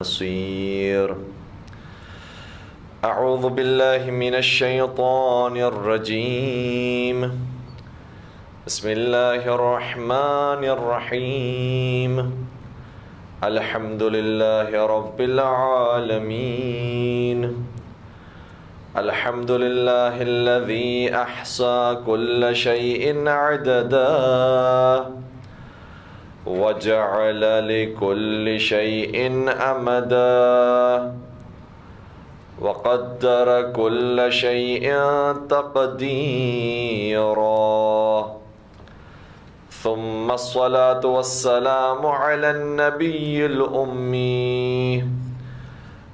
بصير. أعوذ بالله من الشيطان الرجيم. بسم الله الرحمن الرحيم. الحمد لله رب العالمين. الحمد لله الذي أحصى كل شيء عددا وجعل لكل شيء أمدا وقدر كل شيء تقديرا. ثم الصلاة والسلام على النبي الأمي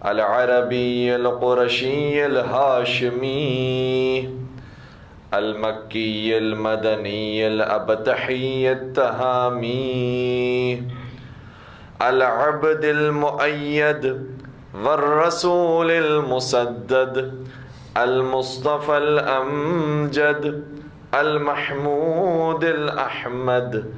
العربي القرشي الهاشمي المكي المدني الأبتحي التهامي العبد المؤيد والرسول المسدد المصطفى الأمجد المحمود الأحمد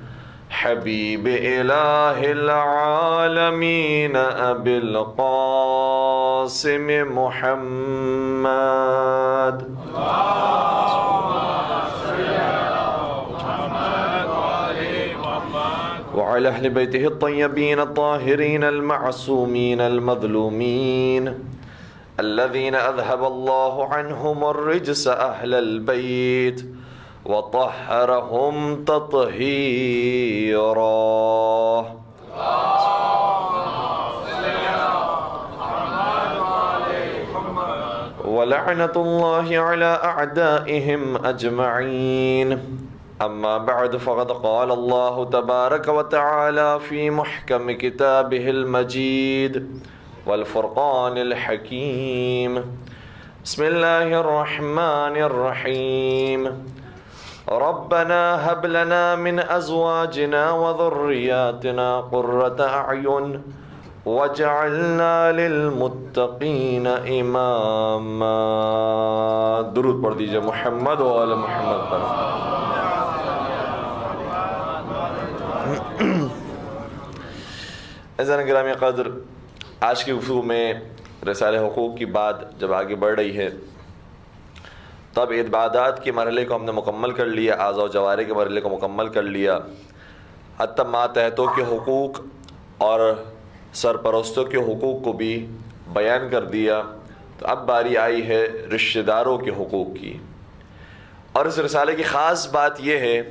حبيب إله العالمين أبي القاسم محمد. وعلى أهل بيته الطيبين الطاهرين المعصومين المظلومين الذين أذهب الله عنهم الرجس أهل البيت وطهرهم تطهيرا. ولعنة الله على أعدائهم أجمعين. أما بعد فقد قال الله تبارك وتعالى في محكم كتابه المجيد والفرقان الحكيم. بسم الله الرحمن الرحيم. ربنا هب لنا من أزواجنا وذرياتنا قرة أعين وجعلنا للمتقین اماما. درود پڑھ دیجئے محمد و آل محمد پر. عزیزان گرامی قدر، آج کی گفتگو میں رسالہ حقوق کی بات جب آگے بڑھ رہی ہے تب عبادات کے مرحلے کو ہم نے مکمل کر لیا، اعضاء و جوارح کے مرحلے کو مکمل کر لیا، حتی ماتحتوں کے حقوق اور سرپرستوں کے حقوق کو بھی بیان کر دیا. تو اب باری آئی ہے رشتہ داروں کے حقوق کی. اور اس رسالے کی خاص بات یہ ہے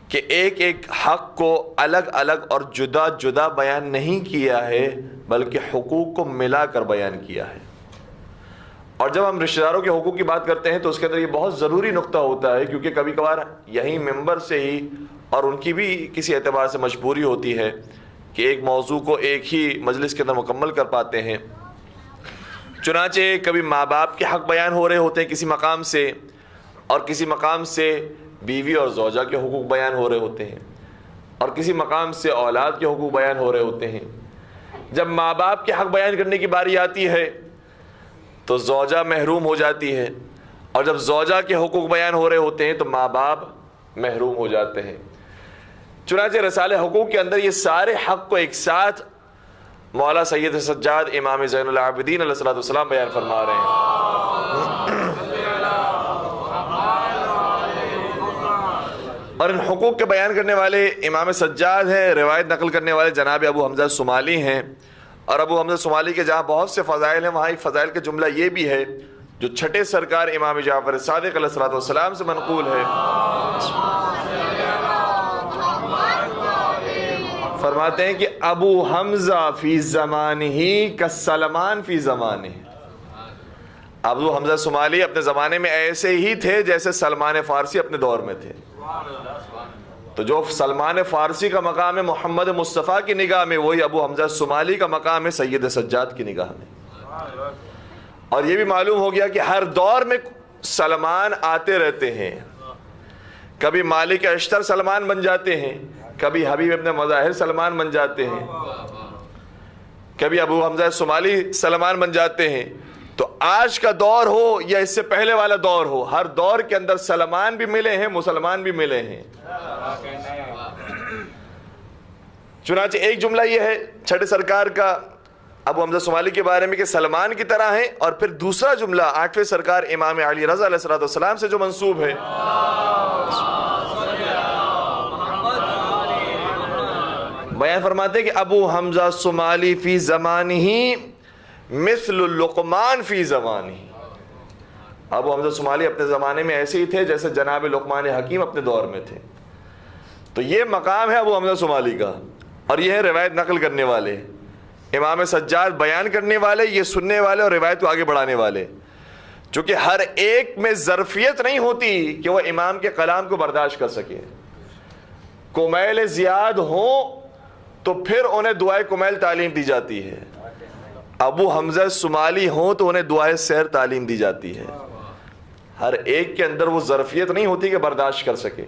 کہ ایک ایک حق کو الگ الگ اور جدا جدا بیان نہیں کیا ہے بلکہ حقوق کو ملا کر بیان کیا ہے. اور جب ہم رشتہ داروں کے حقوق کی بات کرتے ہیں تو اس کے اندر یہ بہت ضروری نقطہ ہوتا ہے، کیونکہ کبھی کبھار یہی ممبر سے ہی اور ان کی بھی کسی اعتبار سے مجبوری ہوتی ہے کہ ایک موضوع کو ایک ہی مجلس کے اندر مکمل کر پاتے ہیں. چنانچہ کبھی ماں باپ کے حق بیان ہو رہے ہوتے ہیں کسی مقام سے، اور کسی مقام سے بیوی اور زوجہ کے حقوق بیان ہو رہے ہوتے ہیں، اور کسی مقام سے اولاد کے حقوق بیان ہو رہے ہوتے ہیں. جب ماں باپ کے حق بیان کرنے کی باری آتی ہے تو زوجہ محروم ہو جاتی ہے، اور جب زوجہ کے حقوق بیان ہو رہے ہوتے ہیں تو ماں باپ محروم ہو جاتے ہیں. چنانچہ رسالہ حقوق کے اندر یہ سارے حق کو ایک ساتھ مولا سید سجاد امام زین العابدین علیہ السلام بیان فرما رہے ہیں. اور ان حقوق کے بیان کرنے والے امام سجاد ہیں، روایت نقل کرنے والے جناب ابو حمزہ صومالی ہیں. اور ابو حمزہ صومالی کے جہاں بہت سے فضائل ہیں وہاں ایک فضائل کا جملہ یہ بھی ہے جو چھٹے سرکار امام جعفر صادق علیہ السلام سے منقول ہے. فرماتے ہیں کہ ابو حمزہ فی زمانہ کالسلمان فی زمانہ. ابو حمزہ صومالی اپنے زمانے میں ایسے ہی تھے جیسے سلمان فارسی اپنے دور میں تھے. تو جو سلمان فارسی کا مقام ہے محمد مصطفیٰ کی نگاہ میں، وہی ابو حمزہ صومالی کا مقام ہے سید سجاد کی نگاہ میں. اور یہ بھی معلوم ہو گیا کہ ہر دور میں سلمان آتے رہتے ہیں. کبھی مالک اشتر سلمان بن جاتے ہیں، کبھی حبیب ابن مظاہر سلمان بن جاتے ہیں، کبھی ابو حمزہ صومالی سلمان بن جاتے ہیں. تو آج کا دور ہو یا اس سے پہلے والا دور ہو، ہر دور کے اندر سلمان بھی ملے ہیں، مسلمان بھی ملے ہیں. چنانچہ ایک جملہ یہ ہے چھٹے سرکار کا ابو حمزہ صومالی کے بارے میں کہ سلمان کی طرح ہیں، اور پھر دوسرا جملہ 8ویں سرکار امام علی رضا علیہ السلام سے جو منسوب ہے، بیان فرماتے ہیں کہ ابو حمزہ صومالی فی زمانہ مثل لقمان فی زمانہ، ابو حمزہ صومالی اپنے زمانے میں ایسے ہی تھے جیسے جناب لقمان حکیم اپنے دور میں تھے۔ تو یہ مقام ہے ابو حمزہ صومالی کا، اور یہ ہے روایت نقل کرنے والے، امام سجاد بیان کرنے والے، یہ سننے والے اور روایت کو آگے بڑھانے والے، چونکہ ہر ایک میں ظرفیت نہیں ہوتی کہ وہ امام کے کلام کو برداشت کر سکے۔ کمیل زیاد ہوں تو پھر انہیں دعائے کمیل تعلیم دی جاتی ہے، ابو حمزہ صومالی ہوں تو انہیں دعائے سیر تعلیم دی جاتی ہے۔ ہر ایک کے اندر وہ ظرفیت نہیں ہوتی کہ برداشت کر سکے،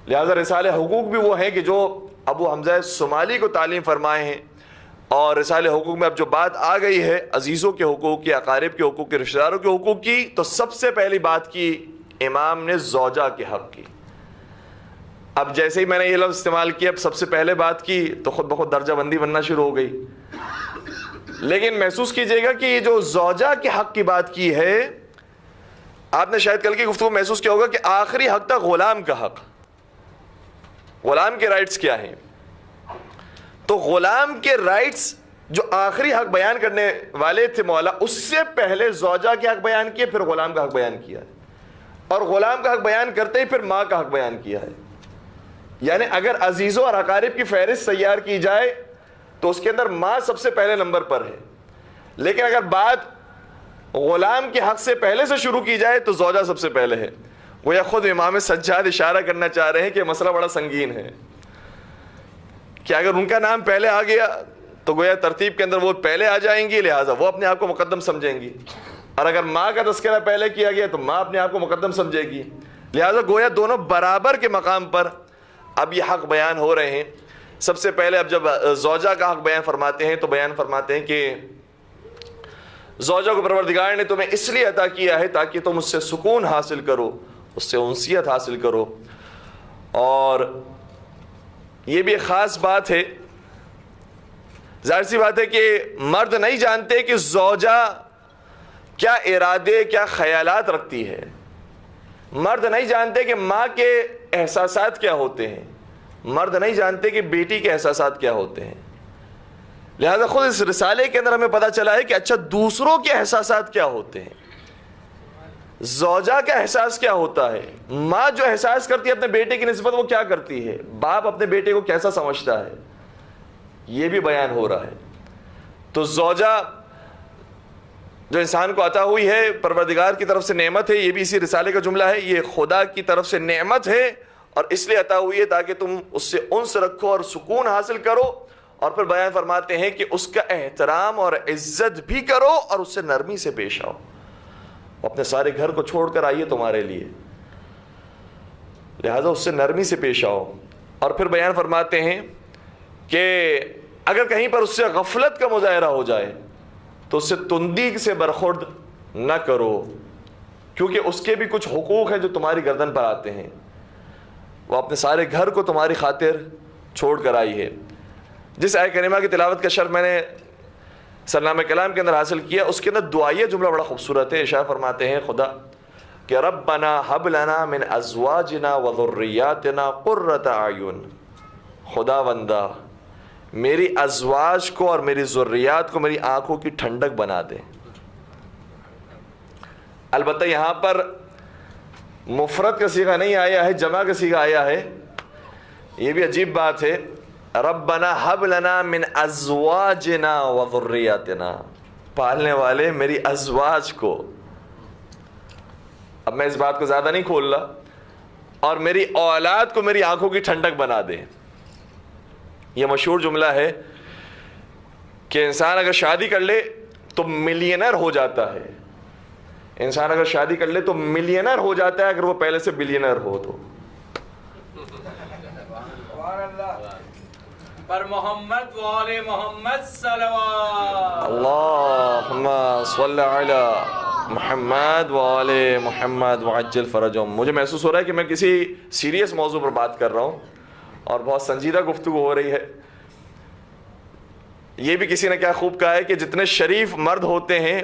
لہذا رسالہ حقوق بھی وہ ہیں کہ جو ابو حمزہ صومالی کو تعلیم فرمائے ہیں۔ اور رسالہ حقوق میں اب جو بات آ گئی ہے عزیزوں کے حقوق کی، اقارب کے حقوق کی، رشتہ داروں کے حقوق کی، تو سب سے پہلی بات کی امام نے زوجہ کے حق کی۔ اب جیسے ہی میں نے یہ لفظ استعمال کیا، اب سب سے پہلے بات کی تو خود بخود درجہ بندی بننا شروع ہو گئی، لیکن محسوس کیجئے گا کہ یہ جو زوجہ کے حق کی بات کی ہے، آپ نے شاید کل کی گفتگو محسوس کیا ہوگا کہ آخری حق تھا غلام کا حق، غلام کے رائٹس کیا ہیں؟ تو غلام کے رائٹس جو آخری حق بیان کرنے والے تھے مولا، اس سے پہلے زوجہ کے حق بیان کیے، پھر غلام کا حق بیان کیا ہے، اور غلام کا حق بیان کرتے ہی پھر ماں کا حق بیان کیا ہے۔ یعنی اگر عزیزوں اور اقارب کی فہرست تیار کی جائے تو اس کے اندر ماں سب سے پہلے نمبر پر ہے، لیکن اگر بات غلام کے حق سے پہلے سے شروع کی جائے تو زوجہ سب سے پہلے ہے۔ گویا خود امام سجاد اشارہ کرنا چاہ رہے ہیں کہ مسئلہ بڑا سنگین ہے، کہ اگر ان کا نام پہلے آ گیا تو گویا ترتیب کے اندر وہ پہلے آ جائیں گی، لہٰذا وہ اپنے آپ کو مقدم سمجھیں گی، اور اگر ماں کا تذکرہ پہلے کیا گیا تو ماں اپنے آپ کو مقدم سمجھے گی، لہٰذا گویا دونوں برابر کے مقام پر اب یہ حق بیان ہو رہے ہیں۔ سب سے پہلے اب جب زوجہ کا حق بیان فرماتے ہیں تو بیان فرماتے ہیں کہ زوجہ کو پروردگار نے تمہیں اس لیے عطا کیا ہے تاکہ تم اس سے سکون حاصل کرو، اس سے انسیت حاصل کرو، اور یہ بھی ایک خاص بات ہے، ظاہر سی بات ہے کہ مرد نہیں جانتے کہ زوجہ کیا ارادے کیا خیالات رکھتی ہے، مرد نہیں جانتے کہ ماں کے احساسات کیا ہوتے ہیں، مرد نہیں جانتے کہ بیٹی کے احساسات کیا ہوتے ہیں، لہذا خود اس رسالے کے اندر ہمیں پتہ چلا ہے کہ اچھا دوسروں کے احساسات کیا ہوتے ہیں، زوجہ کا احساس کیا ہوتا ہے، ماں جو احساس کرتی ہے اپنے بیٹے کی نسبت وہ کیا کرتی ہے، باپ اپنے بیٹے کو کیسا سمجھتا ہے، یہ بھی بیان ہو رہا ہے۔ تو زوجہ جو انسان کو عطا ہوئی ہے پروردگار کی طرف سے نعمت ہے، یہ بھی اسی رسالے کا جملہ ہے، یہ خدا کی طرف سے نعمت ہے اور اس لیے عطا ہوئی ہے تاکہ تم اس سے انس رکھو اور سکون حاصل کرو، اور پھر بیان فرماتے ہیں کہ اس کا احترام اور عزت بھی کرو اور اس سے نرمی سے پیش آؤ، اپنے سارے گھر کو چھوڑ کر آئیے تمہارے لیے، لہذا اس سے نرمی سے پیش آؤ، اور پھر بیان فرماتے ہیں کہ اگر کہیں پر اس سے غفلت کا مظاہرہ ہو جائے تو اس سے تندی سے برخورد نہ کرو، کیونکہ اس کے بھی کچھ حقوق ہیں جو تمہاری گردن پر آتے ہیں، وہ اپنے سارے گھر کو تمہاری خاطر چھوڑ کر آئی ہے۔ جس آیت کریمہ کی تلاوت کا شرف میں نے سرنامہ کلام کے اندر حاصل کیا، اس کے اندر دعائیہ جملہ بڑا خوبصورت ہے، ارشاد فرماتے ہیں خدا کہ ربنا ہب لنا من ازواجنا وذریاتنا قرۃ اعین، خدا بندہ میری ازواج کو اور میری ذریات کو میری آنکھوں کی ٹھنڈک بنا دے۔ البتہ یہاں پر مفرد کا صیغہ نہیں آیا ہے، جمع کا صیغہ آیا ہے، یہ بھی عجیب بات ہے، ربنا ہب لنا من ازواجنا وذریاتنا، پالنے والے میری ازواج کو، اب میں اس بات کو زیادہ نہیں کھول رہا، اور میری اولاد کو میری آنکھوں کی ٹھنڈک بنا دے۔ یہ مشہور جملہ ہے کہ انسان اگر شادی کر لے تو ملینر ہو جاتا ہے، انسان اگر شادی کر لے تو ملینر ہو جاتا ہے اگر وہ پہلے سے بلینر ہو تو۔ پر محمد و آل محمد صلوات اللہم صلی علی محمد و آل محمد وعجل فرجہم۔ مجھے محسوس ہو رہا ہے کہ میں کسی سیریس موضوع پر بات کر رہا ہوں اور بہت سنجیدہ گفتگو ہو رہی ہے، یہ بھی کسی نے کیا خوب کہا ہے کہ جتنے شریف مرد ہوتے ہیں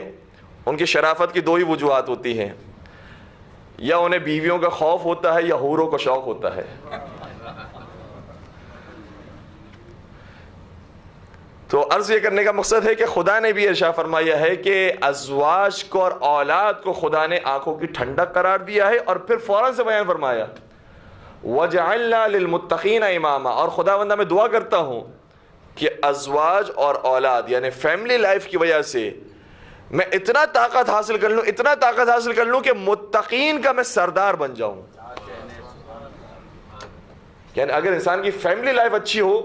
ان کی شرافت کی دو ہی وجوہات ہوتی ہیں، یا انہیں بیویوں کا خوف ہوتا ہے یا حوروں کا شوق ہوتا ہے۔ تو عرض یہ کرنے کا مقصد ہے کہ خدا نے بھی ارشاد فرمایا ہے کہ ازواج کو اور اولاد کو خدا نے آنکھوں کی ٹھنڈک قرار دیا ہے، اور پھر فوراً سے بیان فرمایا وَجَعَلْنَا لِلْمُتَّقِينَ إِمَامًا، اور خداوند میں دعا کرتا ہوں کہ ازواج اور اولاد یعنی فیملی لائف کی وجہ سے میں اتنا طاقت حاصل کر لوں کہ متقین کا میں سردار بن جاؤں۔ یعنی اگر انسان کی فیملی لائف اچھی ہو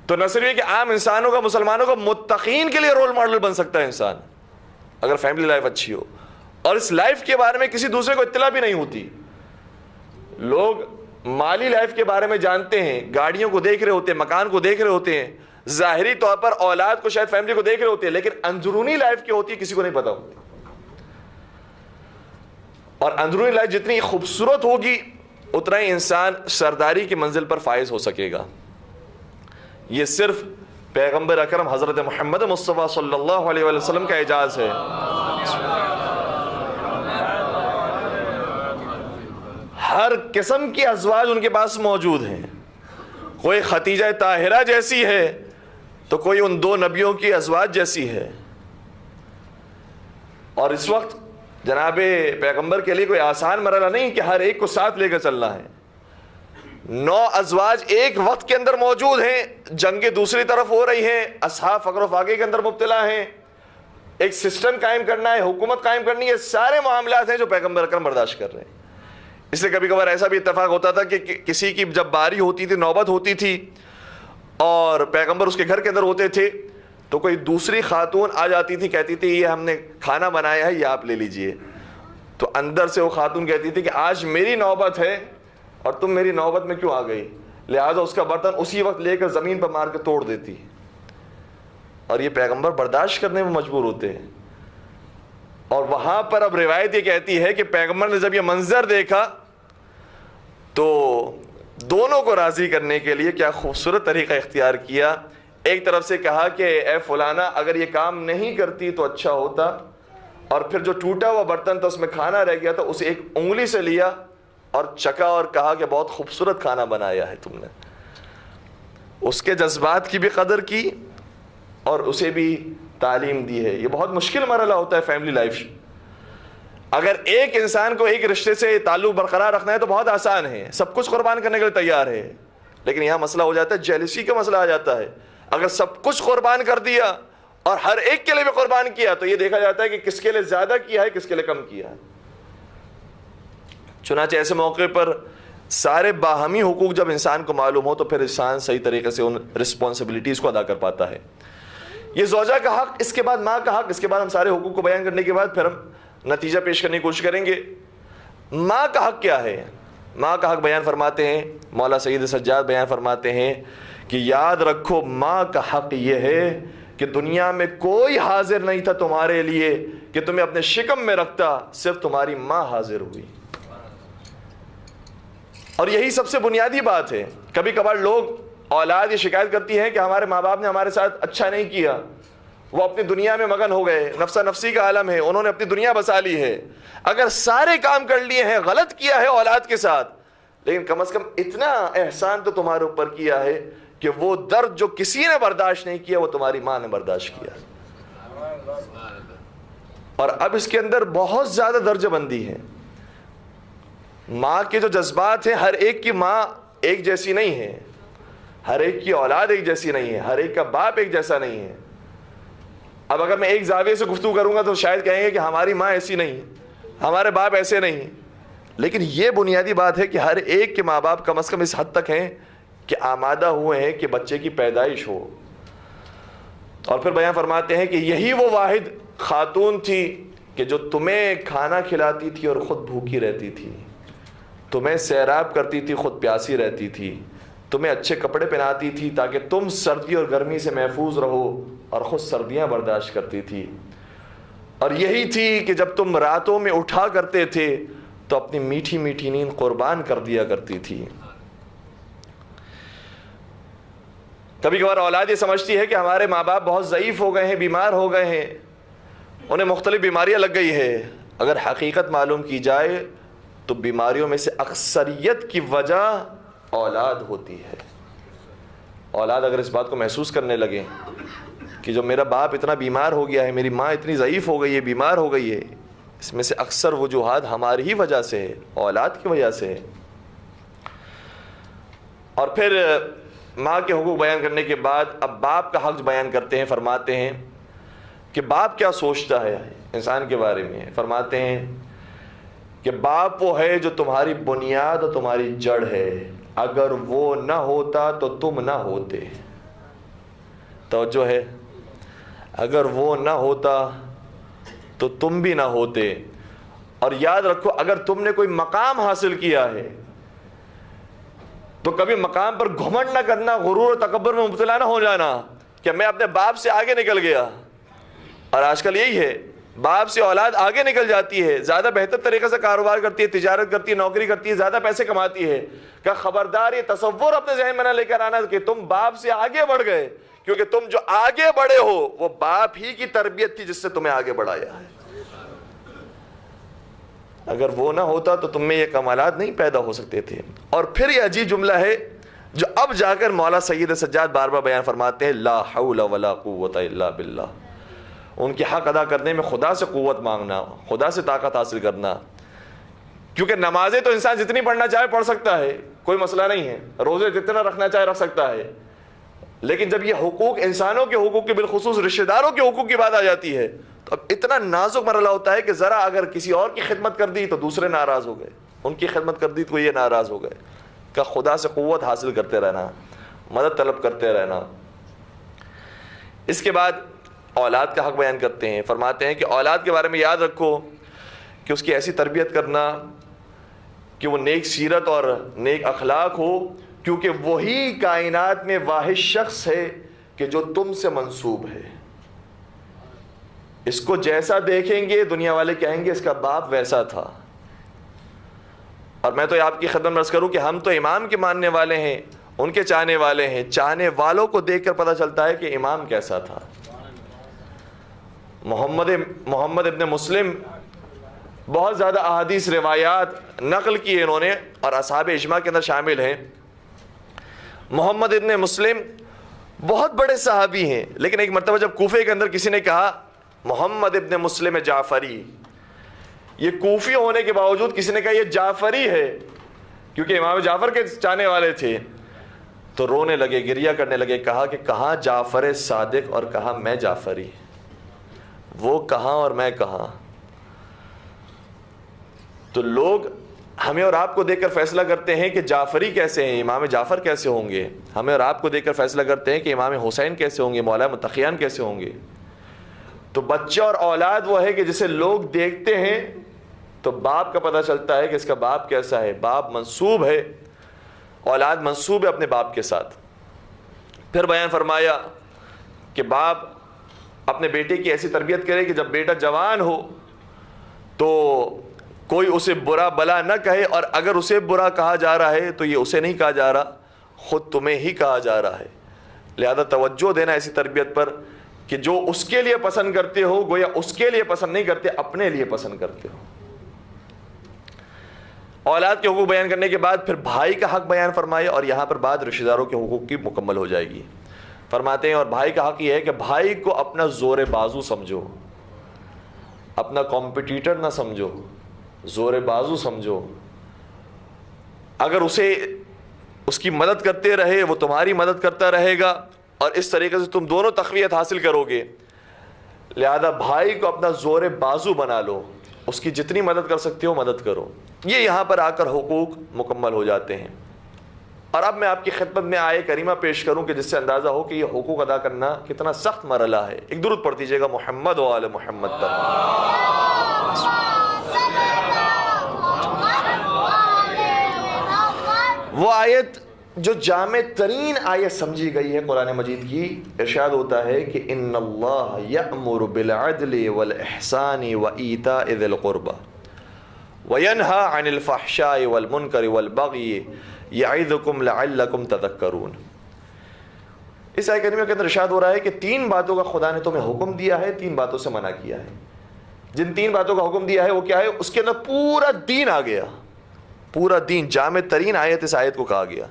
تو نہ صرف یہ کہ عام انسانوں کا، مسلمانوں کا، متقین کے لیے رول ماڈل بن سکتا ہے انسان، اگر فیملی لائف اچھی ہو اور اس لائف کے بارے میں کسی دوسرے کو اطلاع بھی نہیں ہوتی۔ لوگ مالی لائف کے بارے میں جانتے ہیں، گاڑیوں کو دیکھ رہے ہوتے ہیں، مکان کو دیکھ رہے ہوتے ہیں، ظاہری طور پر اولاد کو شاید فیملی کو دیکھ رہے ہوتے ہیں، لیکن اندرونی لائف کیا ہوتی ہے کسی کو نہیں پتا ہوتی۔ اور اندرونی لائف جتنی خوبصورت ہوگی اتنا ہی انسان سرداری کی منزل پر فائز ہو سکے گا۔ یہ صرف پیغمبر اکرم حضرت محمد مصطفیٰ صلی اللہ علیہ وسلم کا اعجاز ہے۔ ہر قسم کی ازواج ان کے پاس موجود ہیں، کوئی خدیجہ طاہرہ جیسی ہے تو کوئی ان دو نبیوں کی ازواج جیسی ہے۔ اور اس وقت جناب پیغمبر کے لیے کوئی آسان مرحلہ نہیں کہ ہر ایک کو ساتھ لے کر چلنا ہے۔ 9 ازواج ایک وقت کے اندر موجود ہیں، جنگیں دوسری طرف ہو رہی ہیں، اصحاب فقر و فاقے کے اندر مبتلا ہیں، ایک سسٹم قائم کرنا ہے، حکومت قائم کرنی ہے، سارے معاملات ہیں جو پیغمبر اکرم برداشت کر رہے ہیں۔ اس لیے کبھی کبھار ایسا بھی اتفاق ہوتا تھا کہ کسی کی جب باری ہوتی تھی، نوبت ہوتی تھی اور پیغمبر اس کے گھر کے اندر ہوتے تھے تو کوئی دوسری خاتون آ جاتی تھی، کہتی تھی یہ ہم نے کھانا بنایا ہے، یہ آپ لے لیجئے۔ تو اندر سے وہ خاتون کہتی تھی کہ آج میری نوبت ہے اور تم میری نوبت میں کیوں آ گئی، لہٰذا اس کا برتن اسی وقت لے کر زمین پر مار کے توڑ دیتی۔ اور یہ پیغمبر برداشت کرنے میں مجبور ہوتے ہیں۔ اور وہاں پر اب روایت یہ کہتی ہے کہ پیغمبر نے جب یہ منظر دیکھا تو دونوں کو راضی کرنے کے لیے کیا خوبصورت طریقہ اختیار کیا۔ ایک طرف سے کہا کہ اے فلانا اگر یہ کام نہیں کرتی تو اچھا ہوتا، اور پھر جو ٹوٹا ہوا برتن تھا اس میں کھانا رہ گیا تھا اسے ایک انگلی سے لیا اور چکا اور کہا کہ بہت خوبصورت کھانا بنایا ہے تم نے۔ اس کے جذبات کی بھی قدر کی اور اسے بھی تعلیم دی ہے۔ یہ بہت مشکل مرحلہ ہوتا ہے فیملی لائف۔ اگر ایک انسان کو ایک رشتے سے تعلق برقرار رکھنا ہے تو بہت آسان ہے، سب کچھ قربان کرنے کے لیے تیار ہے، لیکن یہاں مسئلہ ہو جاتا ہے، جیلسی کا مسئلہ آ جاتا ہے۔ اگر سب کچھ قربان کر دیا اور ہر ایک کے لیے بھی قربان کیا تو یہ دیکھا جاتا ہے کہ کس کے لیے زیادہ کیا ہے، کس کے لیے کم کیا ہے۔ چنانچہ ایسے موقع پر سارے باہمی حقوق جب انسان کو معلوم ہو تو پھر انسان صحیح طریقے سے ان رسپانسبلٹیز کو ادا کر پاتا ہے۔ یہ زوجہ کا حق، اس کے بعد ماں کا حق، اس کے بعد ہم سارے حقوق کو بیان کرنے کے بعد پھر ہم نتیجہ پیش کرنے کی کوشش کریں گے۔ ماں کا حق کیا ہے؟ ماں کا حق بیان فرماتے ہیں مولا سید سجاد، بیان فرماتے ہیں کہ یاد رکھو ماں کا حق یہ ہے کہ دنیا میں کوئی حاضر نہیں تھا تمہارے لیے کہ تمہیں اپنے شکم میں رکھتا، صرف تمہاری ماں حاضر ہوئی۔ اور یہی سب سے بنیادی بات ہے۔ کبھی کبھار لوگ اولاد یہ شکایت کرتی ہے کہ ہمارے ماں باپ نے ہمارے ساتھ اچھا نہیں کیا، وہ اپنی دنیا میں مگن ہو گئے، نفسا نفسی کا عالم ہے، انہوں نے اپنی دنیا بسا لی ہے۔ اگر سارے کام کر لیے ہیں، غلط کیا ہے اولاد کے ساتھ، لیکن کم از کم اتنا احسان تو تمہارے اوپر کیا ہے کہ وہ درد جو کسی نے برداشت نہیں کیا وہ تمہاری ماں نے برداشت کیا۔ اور اب اس کے اندر بہت زیادہ درجہ بندی ہے۔ ماں کے جو جذبات ہیں، ہر ایک کی ماں ایک جیسی نہیں ہے، ہر ایک کی اولاد ایک جیسی نہیں ہے، ہر ایک کا باپ ایک جیسا نہیں ہے۔ اب اگر میں ایک زاویے سے گفتگو کروں گا تو شاید کہیں گے کہ ہماری ماں ایسی نہیں ہے، ہمارے باپ ایسے نہیں ہیں، لیکن یہ بنیادی بات ہے کہ ہر ایک کے ماں باپ کم از کم اس حد تک ہیں کہ آمادہ ہوئے ہیں کہ بچے کی پیدائش ہو۔ اور پھر بیان فرماتے ہیں کہ یہی وہ واحد خاتون تھی کہ جو تمہیں کھانا کھلاتی تھی اور خود بھوکی رہتی تھی، تمہیں سیراب کرتی تھی، خود پیاسی رہتی تھی، تمہیں اچھے کپڑے پہناتی تھی تاکہ تم سردی اور گرمی سے محفوظ رہو اور خود سردیاں برداشت کرتی تھی، اور یہی تھی کہ جب تم راتوں میں اٹھا کرتے تھے تو اپنی میٹھی میٹھی نیند قربان کر دیا کرتی تھی۔ کبھی کبھار اولاد یہ سمجھتی ہے کہ ہمارے ماں باپ بہت ضعیف ہو گئے ہیں، بیمار ہو گئے ہیں، انہیں مختلف بیماریاں لگ گئی ہے. اگر حقیقت معلوم کی جائے تو بیماریوں میں سے اکثریت کی وجہ اولاد ہوتی ہے. اولاد اگر اس بات کو محسوس کرنے لگے کہ جو میرا باپ اتنا بیمار ہو گیا ہے، میری ماں اتنی ضعیف ہو گئی ہے، بیمار ہو گئی ہے، اس میں سے اکثر وجوہات ہماری ہی وجہ سے ہے، اولاد کی وجہ سے ہے. اور پھر ماں کے حقوق بیان کرنے کے بعد اب باپ کا حق بیان کرتے ہیں. فرماتے ہیں کہ باپ کیا سوچتا ہے انسان کے بارے میں. فرماتے ہیں کہ باپ وہ ہے جو تمہاری بنیاد اور تمہاری جڑ ہے، اگر وہ نہ ہوتا تو تم نہ ہوتے. توجہ ہے، اگر وہ نہ ہوتا تو تم بھی نہ ہوتے. اور یاد رکھو اگر تم نے کوئی مقام حاصل کیا ہے تو کبھی مقام پر گھمنڈ نہ کرنا، غرور و تکبر میں مبتلا نہ ہو جانا کہ میں اپنے باپ سے آگے نکل گیا. اور آج کل یہی ہے، باپ سے اولاد آگے نکل جاتی ہے، زیادہ بہتر طریقے سے کاروبار کرتی ہے، تجارت کرتی ہے، نوکری کرتی ہے، زیادہ پیسے کماتی ہے. کہ خبردار یہ تصور اپنے ذہن میں نہ لے کر آنا کہ تم باپ سے آگے بڑھ گئے، کیونکہ تم جو آگے بڑھے ہو وہ باپ ہی کی تربیت تھی جس سے تمہیں آگے بڑھایا ہے. اگر وہ نہ ہوتا تو تم میں یہ کمالات نہیں پیدا ہو سکتے تھے. اور پھر یہ عجیب جملہ ہے جو اب جا کر مولا سید سجاد بار بار بیان فرماتے ہیں، لا حول ولا قوت الا باللہ. ان کے حق ادا کرنے میں خدا سے قوت مانگنا، خدا سے طاقت حاصل کرنا. کیونکہ نمازیں تو انسان جتنی پڑھنا چاہے پڑھ سکتا ہے، کوئی مسئلہ نہیں ہے، روزے جتنا رکھنا چاہے رکھ سکتا ہے، لیکن جب یہ حقوق انسانوں کے حقوق کے بالخصوص رشتہ داروں کے حقوق کی بات آ جاتی ہے تو اب اتنا نازک مرحلہ ہوتا ہے کہ ذرا اگر کسی اور کی خدمت کر دی تو دوسرے ناراض ہو گئے، ان کی خدمت کر دی تو یہ ناراض ہو گئے. کہ خدا سے قوت حاصل کرتے رہنا، مدد طلب کرتے رہنا. اس کے بعد اولاد کا حق بیان کرتے ہیں. فرماتے ہیں کہ اولاد کے بارے میں یاد رکھو کہ اس کی ایسی تربیت کرنا کہ وہ نیک سیرت اور نیک اخلاق ہو، کیونکہ وہی کائنات میں واحد شخص ہے کہ جو تم سے منسوب ہے. اس کو جیسا دیکھیں گے دنیا والے کہیں گے اس کا باپ ویسا تھا. اور میں تو آپ کی خدمت میں عرض کروں کہ ہم تو امام کے ماننے والے ہیں، ان کے چاہنے والے ہیں. چاہنے والوں کو دیکھ کر پتہ چلتا ہے کہ امام کیسا تھا. محمد ابن مسلم بہت زیادہ احادیث روایات نقل کی انہوں نے اور اصحاب اجماع کے اندر شامل ہیں. محمد ابن مسلم بہت بڑے صحابی ہیں، لیکن ایک مرتبہ جب کوفے کے اندر کسی نے کہا محمد ابن مسلم جعفری، یہ کوفی ہونے کے باوجود کسی نے کہا یہ جعفری ہے کیونکہ امام جعفر کے چاہنے والے تھے، تو رونے لگے، گریہ کرنے لگے. کہا کہ کہاں جعفر صادق اور کہاں میں جعفری، وہ کہاں اور میں کہاں. تو لوگ ہمیں اور آپ کو دیکھ کر فیصلہ کرتے ہیں کہ جعفری کیسے ہیں، امام جعفر کیسے ہوں گے. ہمیں اور آپ کو دیکھ کر فیصلہ کرتے ہیں کہ امام حسین کیسے ہوں گے، مولا متقیان کیسے ہوں گے. تو بچہ اور اولاد وہ ہے کہ جسے لوگ دیکھتے ہیں تو باپ کا پتہ چلتا ہے کہ اس کا باپ کیسا ہے. باپ منسوب ہے، اولاد منسوب ہے اپنے باپ کے ساتھ. پھر بیان فرمایا کہ باپ اپنے بیٹے کی ایسی تربیت کرے کہ جب بیٹا جوان ہو تو کوئی اسے برا بلا نہ کہے، اور اگر اسے برا کہا جا رہا ہے تو یہ اسے نہیں کہا جا رہا، خود تمہیں ہی کہا جا رہا ہے. لہذا توجہ دینا ایسی تربیت پر کہ جو اس کے لیے پسند کرتے ہو گویا اس کے لیے پسند نہیں کرتے، اپنے لیے پسند کرتے ہو. اولاد کے حقوق بیان کرنے کے بعد پھر بھائی کا حق بیان فرمائے، اور یہاں پر بعد رشتہ داروں کے حقوق کی مکمل ہو جائے گی. فرماتے ہیں اور بھائی کا حق یہ ہے کہ بھائی کو اپنا زور بازو سمجھو، اپنا کمپٹیٹر نہ سمجھو، زور بازو سمجھو. اگر اسے اس کی مدد کرتے رہے وہ تمہاری مدد کرتا رہے گا، اور اس طریقے سے تم دونوں تقویت حاصل کرو گے. لہذا بھائی کو اپنا زور بازو بنا لو، اس کی جتنی مدد کر سکتے ہو مدد کرو. یہ یہاں پر آ کر حقوق مکمل ہو جاتے ہیں. اور اب میں آپ کی خدمت میں آیے کریمہ پیش کروں کہ جس سے اندازہ ہو کہ یہ حقوق ادا کرنا کتنا سخت مرحلہ ہے. ایک درود پڑھ دیجیے گا محمد و آل محمد پر. وہ آیت جو جامع ترین آیت سمجھی گئی ہے قرآن مجید کی، ارشاد ہوتا ہے کہ ان اللہ یأمر بالعدل والاحسان وایتاء ذی القربى وینہی عن الفحشاء والمنکر والبغی یعظکم لعلکم تذکرون. اس آیت کریمہ کے اندر ارشاد ہو رہا ہے کہ 3 باتوں کا خدا نے تمہیں حکم دیا ہے، 3 باتوں سے منع کیا ہے۔ جن 3 باتوں کا حکم دیا ہے وہ کیا ہے؟ اس کے اندر پورا دین آ گیا، پورا دین، جامع ترین آیت اس آیت کو کہا گیا۔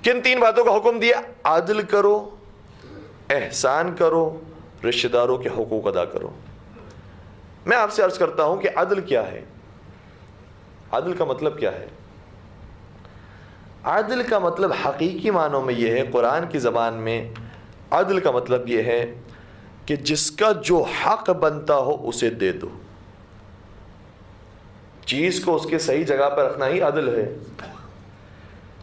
کن 3 باتوں کا حکم دیا؟ عدل کرو، احسان کرو، رشتہ داروں کے حقوق ادا کرو۔ میں آپ سے عرض کرتا ہوں کہ عدل کیا ہے؟ عدل کا مطلب کیا ہے؟ عدل کا مطلب حقیقی معنوں میں یہ ہے، قرآن کی زبان میں عدل کا مطلب یہ ہے کہ جس کا جو حق بنتا ہو اسے دے دو۔ چیز کو اس کے صحیح جگہ پر رکھنا ہی عدل ہے۔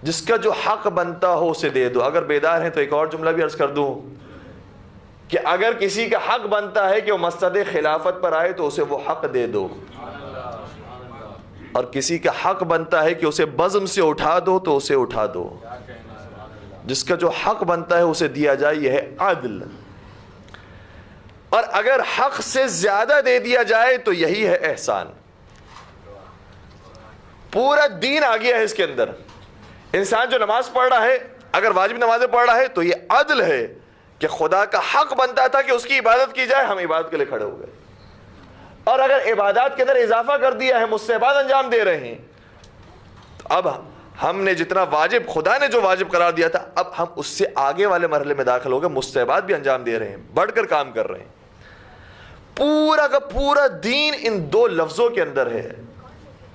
جس کا جو حق بنتا ہو اسے دے دو۔ اگر بیدار ہیں تو ایک اور جملہ بھی عرض کر دوں کہ اگر کسی کا حق بنتا ہے کہ وہ مسجد خلافت پر آئے تو اسے وہ حق دے دو، اور کسی کا حق بنتا ہے کہ اسے بزم سے اٹھا دو تو اسے اٹھا دو۔ جس کا جو حق بنتا ہے اسے دیا جائے، یہ ہے عدل۔ اور اگر حق سے زیادہ دے دیا جائے تو یہی ہے احسان۔ پورا دین آ گیا ہے اس کے اندر۔ انسان جو نماز پڑھ رہا ہے، اگر واجب نمازیں پڑھ رہا ہے تو یہ عدل ہے کہ خدا کا حق بنتا تھا کہ اس کی عبادت کی جائے، ہم عبادت کے لیے کھڑے ہو گئے۔ اور اگر عبادات کے اندر اضافہ کر دیا ہے، مستحبات انجام دے رہے ہیں، تو اب ہم نے جتنا واجب، خدا نے جو واجب قرار دیا تھا، اب ہم اس سے آگے والے مرحلے میں داخل ہو گئے، مستحبات بھی انجام دے رہے ہیں، بڑھ کر کام کر رہے ہیں۔ پورا کا پورا دین ان 2 لفظوں کے اندر ہے،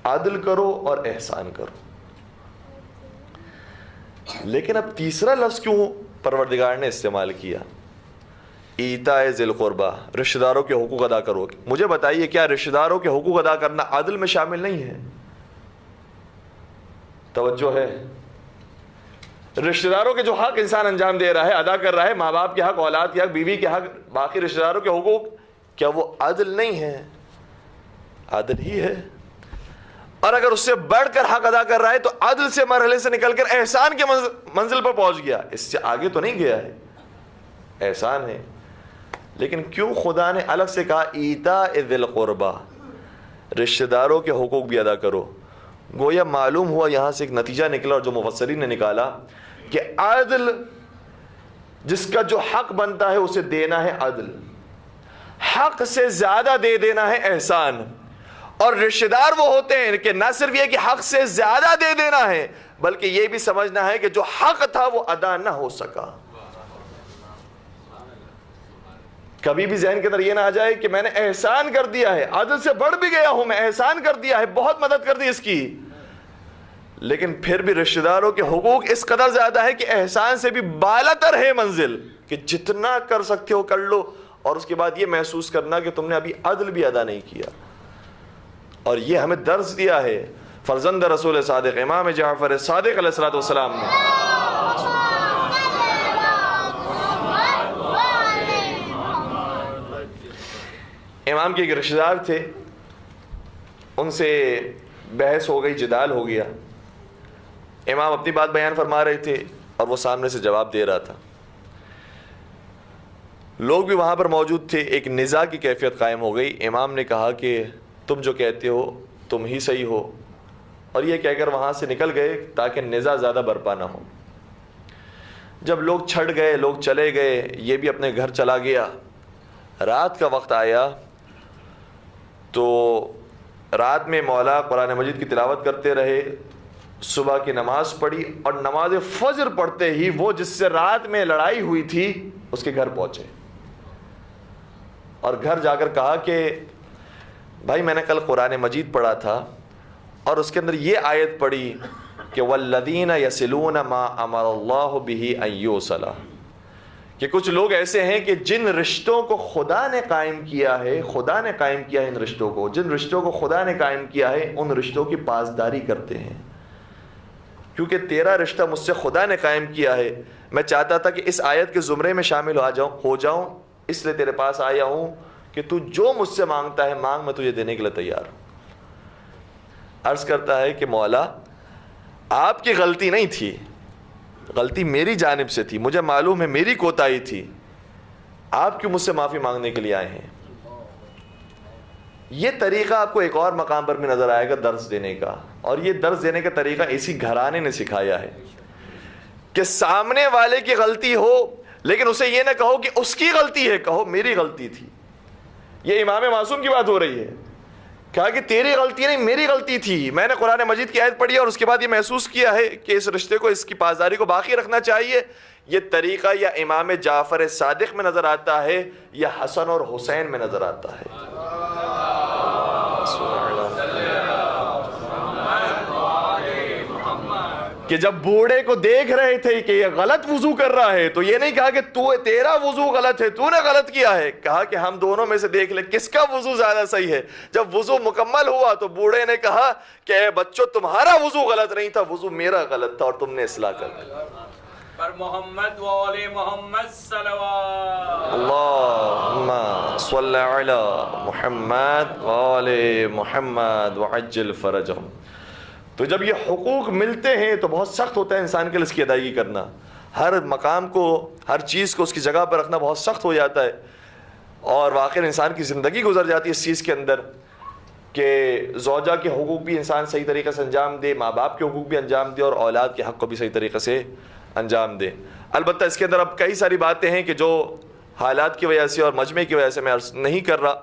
عدل کرو اور احسان کرو۔ لیکن اب تیسرا لفظ کیوں پروردگار نے استعمال کیا؟ ایتاء ذی القربہ، رشتہ داروں کے حقوق ادا کرو۔ مجھے بتائیے، کیا رشتہ داروں کے حقوق ادا کرنا عدل میں شامل نہیں ہے؟ توجہ ہے؟ رشتہ داروں کے جو حق انسان انجام دے رہا ہے، ادا کر رہا ہے، ماں باپ کے حق، اولاد کے حق، بیوی کے حق، باقی رشتہ داروں کے حقوق، کیا وہ عدل نہیں ہے؟ عدل ہی ہے۔ اور اگر اس سے بڑھ کر حق ادا کر رہا ہے تو عدل سے مرحلے سے نکل کر احسان کے منزل پر پہنچ گیا، اس سے آگے تو نہیں گیا ہے، احسان ہے۔ لیکن کیوں خدا نے الگ سے کہا ایتاء ذی القربہ، رشتہ داروں کے حقوق بھی ادا کرو؟ گویا معلوم ہوا، یہاں سے ایک نتیجہ نکلا، اور جو مفسرین نے نکالا کہ عدل، جس کا جو حق بنتا ہے اسے دینا ہے عدل، حق سے زیادہ دے دینا ہے احسان۔ اور رشتہ دار وہ ہوتے ہیں کہ نہ صرف یہ کہ حق سے زیادہ دے دینا ہے، بلکہ یہ بھی سمجھنا ہے کہ جو حق تھا وہ ادا نہ ہو سکا۔ کبھی بھی ذہن کے اندر یہ نہ آ جائے کہ میں نے احسان کر دیا ہے، عدل سے بڑھ بھی گیا ہوں، میں احسان کر دیا ہے، بہت مدد کر دی اس کی، لیکن پھر بھی رشتہ داروں کے حقوق اس قدر زیادہ ہے کہ احسان سے بھی بالا تر ہے منزل، کہ جتنا کر سکتے ہو کر لو، اور اس کے بعد یہ محسوس کرنا کہ تم نے ابھی عدل بھی ادا نہیں کیا۔ اور یہ ہمیں درس دیا ہے فرزند رسول صادق امام جعفر صادق علیہ السلام نے۔ امام کے ایک رشتہ دار تھے، ان سے بحث ہو گئی، جدال ہو گیا۔ امام اپنی بات بیان فرما رہے تھے اور وہ سامنے سے جواب دے رہا تھا۔ لوگ بھی وہاں پر موجود تھے، ایک نزاع کی کیفیت قائم ہو گئی۔ امام نے کہا کہ تم جو کہتے ہو تم ہی صحیح ہو، اور یہ کہہ کر وہاں سے نکل گئے تاکہ نزاع زیادہ برپا نہ ہو۔ جب لوگ چھٹ گئے، لوگ چلے گئے، یہ بھی اپنے گھر چلا گیا۔ رات کا وقت آیا تو رات میں مولا قرآن مجید کی تلاوت کرتے رہے، صبح کی نماز پڑھی، اور نماز فجر پڑھتے ہی وہ جس سے رات میں لڑائی ہوئی تھی اس کے گھر پہنچے، اور گھر جا کر کہا کہ بھائی میں نے کل قرآن مجید پڑھا تھا اور اس کے اندر یہ آیت پڑھی کہ وَالَّذِينَ يَصِلُونَ مَا أَمَرَ اللَّهُ بِهِ أَن يُوصَلَ، کہ کچھ لوگ ایسے ہیں کہ جن رشتوں کو خدا نے قائم کیا ہے، خدا نے قائم کیا ہے ان رشتوں کو، جن رشتوں کو خدا نے قائم کیا ہے ان رشتوں کی پاسداری کرتے ہیں۔ کیونکہ تیرا رشتہ مجھ سے خدا نے قائم کیا ہے، میں چاہتا تھا کہ اس آیت کے زمرے میں شامل ہو جاؤں، اس لیے تیرے پاس آیا ہوں کہ تو جو مجھ سے مانگتا ہے مانگ، میں تجھے دینے کے لیے تیار ہوں۔ عرض کرتا ہے کہ مولا آپ کی غلطی نہیں تھی، غلطی میری جانب سے تھی، مجھے معلوم ہے میری کوتاہی تھی، آپ کیوں مجھ سے معافی مانگنے کے لیے آئے ہیں؟ یہ طریقہ آپ کو ایک اور مقام پر بھی نظر آئے گا درس دینے کا، اور یہ درس دینے کا طریقہ اسی گھرانے نے سکھایا ہے۔ کہ سامنے والے کی غلطی ہو لیکن اسے یہ نہ کہو کہ اس کی غلطی ہے، کہو میری غلطی تھی. یہ امام معصوم کی بات ہو رہی ہے. کہا کہ تیری غلطی نہیں، میری غلطی تھی. میں نے قرآن مجید کی آیت پڑھی اور اس کے بعد یہ محسوس کیا ہے کہ اس رشتے کو، اس کی پاسداری کو باقی رکھنا چاہیے. یہ طریقہ یا امام جعفر صادق میں نظر آتا ہے یا حسن اور حسین میں نظر آتا ہے. کہ جب بوڑھے کو دیکھ رہے تھے کہ یہ غلط وضو کر رہا ہے تو یہ نہیں کہا کہ تیرا وضو غلط ہے، تو نے غلط کیا ہے. کہا کہ ہم دونوں میں سے دیکھ لیں کس کا وضو زیادہ صحیح ہے. جب وضو مکمل ہوا تو بوڑھے نے کہا کہ اے بچوں، تمہارا وضو غلط نہیں تھا، وضو میرا غلط تھا اور تم نے اصلاح کر دی. پر محمد و آل محمد صلوات. اللہم صلی علی محمد و آل محمد وعجل فرجہم. تو جب یہ حقوق ملتے ہیں تو بہت سخت ہوتا ہے انسان کے لیے اس کی ادائیگی کرنا. ہر مقام کو، ہر چیز کو اس کی جگہ پر رکھنا بہت سخت ہو جاتا ہے، اور واقعی انسان کی زندگی گزر جاتی ہے اس چیز کے اندر کہ زوجہ کے حقوق بھی انسان صحیح طریقے سے انجام دے، ماں باپ کے حقوق بھی انجام دے، اور اولاد کے حق کو بھی صحیح طریقے سے انجام دے. البتہ اس کے اندر اب کئی ساری باتیں ہیں کہ جو حالات کی وجہ سے اور مجمع کی وجہ سے میں عرض نہیں کر رہا.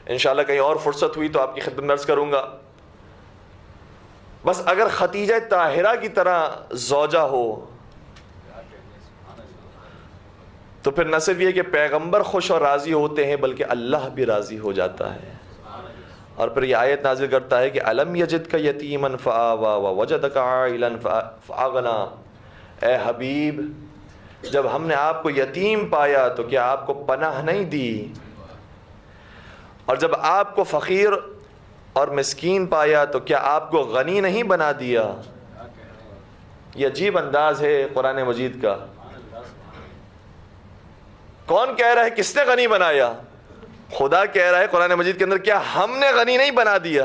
انشاءاللہ کہیں اور فرصت ہوئی تو آپ کی خدمت میں عرض کروں گا. بس اگر خدیجہ طاہرہ کی طرح زوجہ ہو تو پھر نہ صرف یہ کہ پیغمبر خوش اور راضی ہوتے ہیں بلکہ اللہ بھی راضی ہو جاتا ہے. اور پھر یہ آیت نازل کرتا ہے کہ الم یجدک یتیما فآوی ووجدک عائلا فاغنی. اے حبیب، جب ہم نے آپ کو یتیم پایا تو کیا آپ کو پناہ نہیں دی، اور جب آپ کو فقیر اور مسکین پایا تو کیا آپ کو غنی نہیں بنا دیا. یہ عجیب انداز ہے قرآن مجید کا. کون کہہ رہا ہے کس نے غنی بنایا؟ خدا کہہ رہا ہے قرآن مجید کے اندر کیا ہم نے غنی نہیں بنا دیا،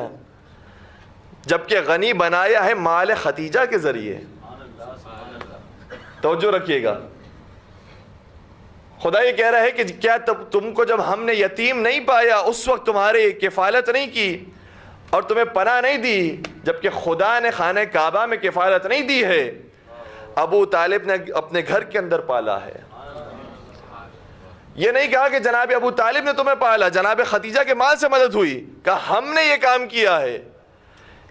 جبکہ غنی بنایا ہے مال خدیجہ کے ذریعے. توجہ رکھیے گا. خدا یہ کہہ رہا ہے کہ کیا تم کو جب ہم نے یتیم نہیں پایا اس وقت تمہاری کفالت نہیں کی اور تمہیں پناہ نہیں دی، جبکہ خدا نے خانہ کعبہ میں کفالت نہیں دی ہے. ابو طالب نے اپنے گھر کے اندر پالا ہے. یہ نہیں کہا کہ جناب ابو طالب نے تمہیں پالا، جناب خدیجہ کے مال سے مدد ہوئی. کہا ہم نے یہ کام کیا ہے.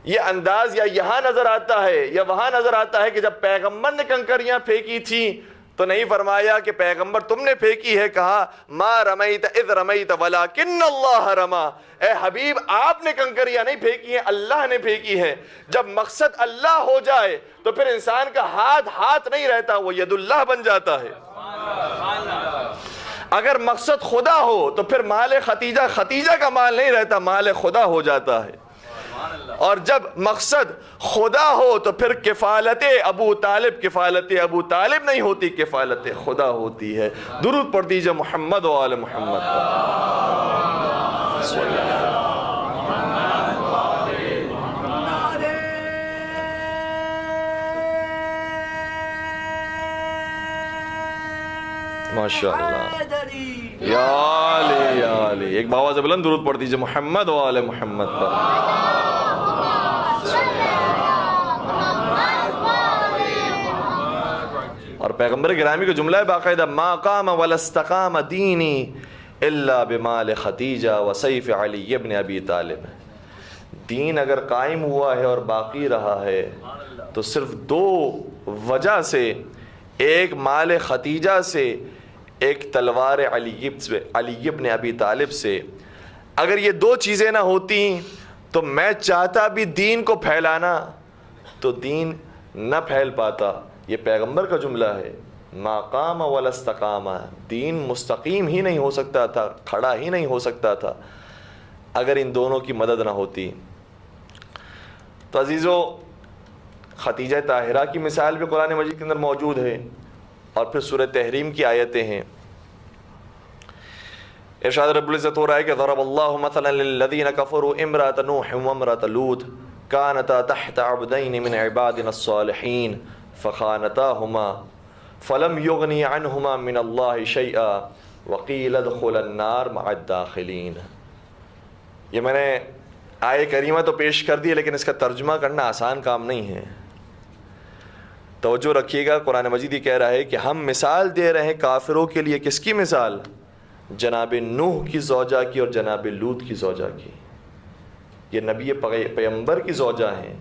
یہ انداز یا یہاں نظر آتا ہے یا وہاں نظر آتا ہے کہ جب پیغمبر نے کنکریاں پھینکی تھیں تو نہیں فرمایا کہ پیغمبر تم نے پھینکی ہے، کہا ما رمیت اذ رمیت ولکن اللہ رما. اے حبیب، آپ نے کنکریاں نہیں پھینکی ہیں، اللہ نے پھینکی ہے. جب مقصد اللہ ہو جائے تو پھر انسان کا ہاتھ نہیں رہتا، وہ ید اللہ بن جاتا ہے. اگر مقصد خدا ہو تو پھر مال خدیجہ کا مال نہیں رہتا، مال خدا ہو جاتا ہے. اور جب مقصد خدا ہو تو پھر کفالت ابو طالب نہیں ہوتی، کفالت خدا ہوتی ہے. درود پڑھ دیجئے محمد و آل محمد. ماشاءاللہ یا علی. ایک باواز بلند درود پڑھ دیجئے محمد و آل محمد پر. اور پیغمبر گرامی کا جملہ ہے باقاعدہ، ما قام ولا استقام دینی الا بمال خدیجہ و سیف علی ابن ابی طالب. دین اگر قائم ہوا ہے اور باقی رہا ہے تو صرف دو وجہ سے، ایک مال خدیجہ سے، ایک تلوار علی ابن ابی طالب سے. اگر یہ دو چیزیں نہ ہوتی تو میں چاہتا بھی دین کو پھیلانا تو دین نہ پھیل پاتا. یہ پیغمبر کا جملہ ہے، ما قام ولا استقام. دین مستقیم ہی نہیں ہو سکتا تھا، کھڑا ہی نہیں ہو سکتا تھا اگر ان دونوں کی مدد نہ ہوتی. تو عزیزو، خدیجہ طاہرہ کی مثال بھی قرآن مجید کے اندر موجود ہے، اور پھر سورہ تحریم کی آیتیں ہیں. ارشاد رب العزت ہو رہا ہے کہ ضرب اللہ مثلا للذین کفروا امرأۃ نوح وامرأۃ لوط كانتا تحت عبدین من عبادنا الصالحین فخانتاهما فلم یغنی عنہما من اللہ شیئا وقیل ادخلا النار مع الداخلین. یہ میں نے آیہ کریمہ تو پیش کر دی لیکن اس کا ترجمہ کرنا آسان کام نہیں ہے. توجہ رکھیے گا، قرآن مجید یہ کہہ رہا ہے کہ ہم مثال دے رہے ہیں کافروں کے لیے، کس کی مثال؟ جناب نوح کی زوجہ کی اور جناب لوط کی زوجہ کی. یہ نبی پیغمبر کی زوجہ ہیں،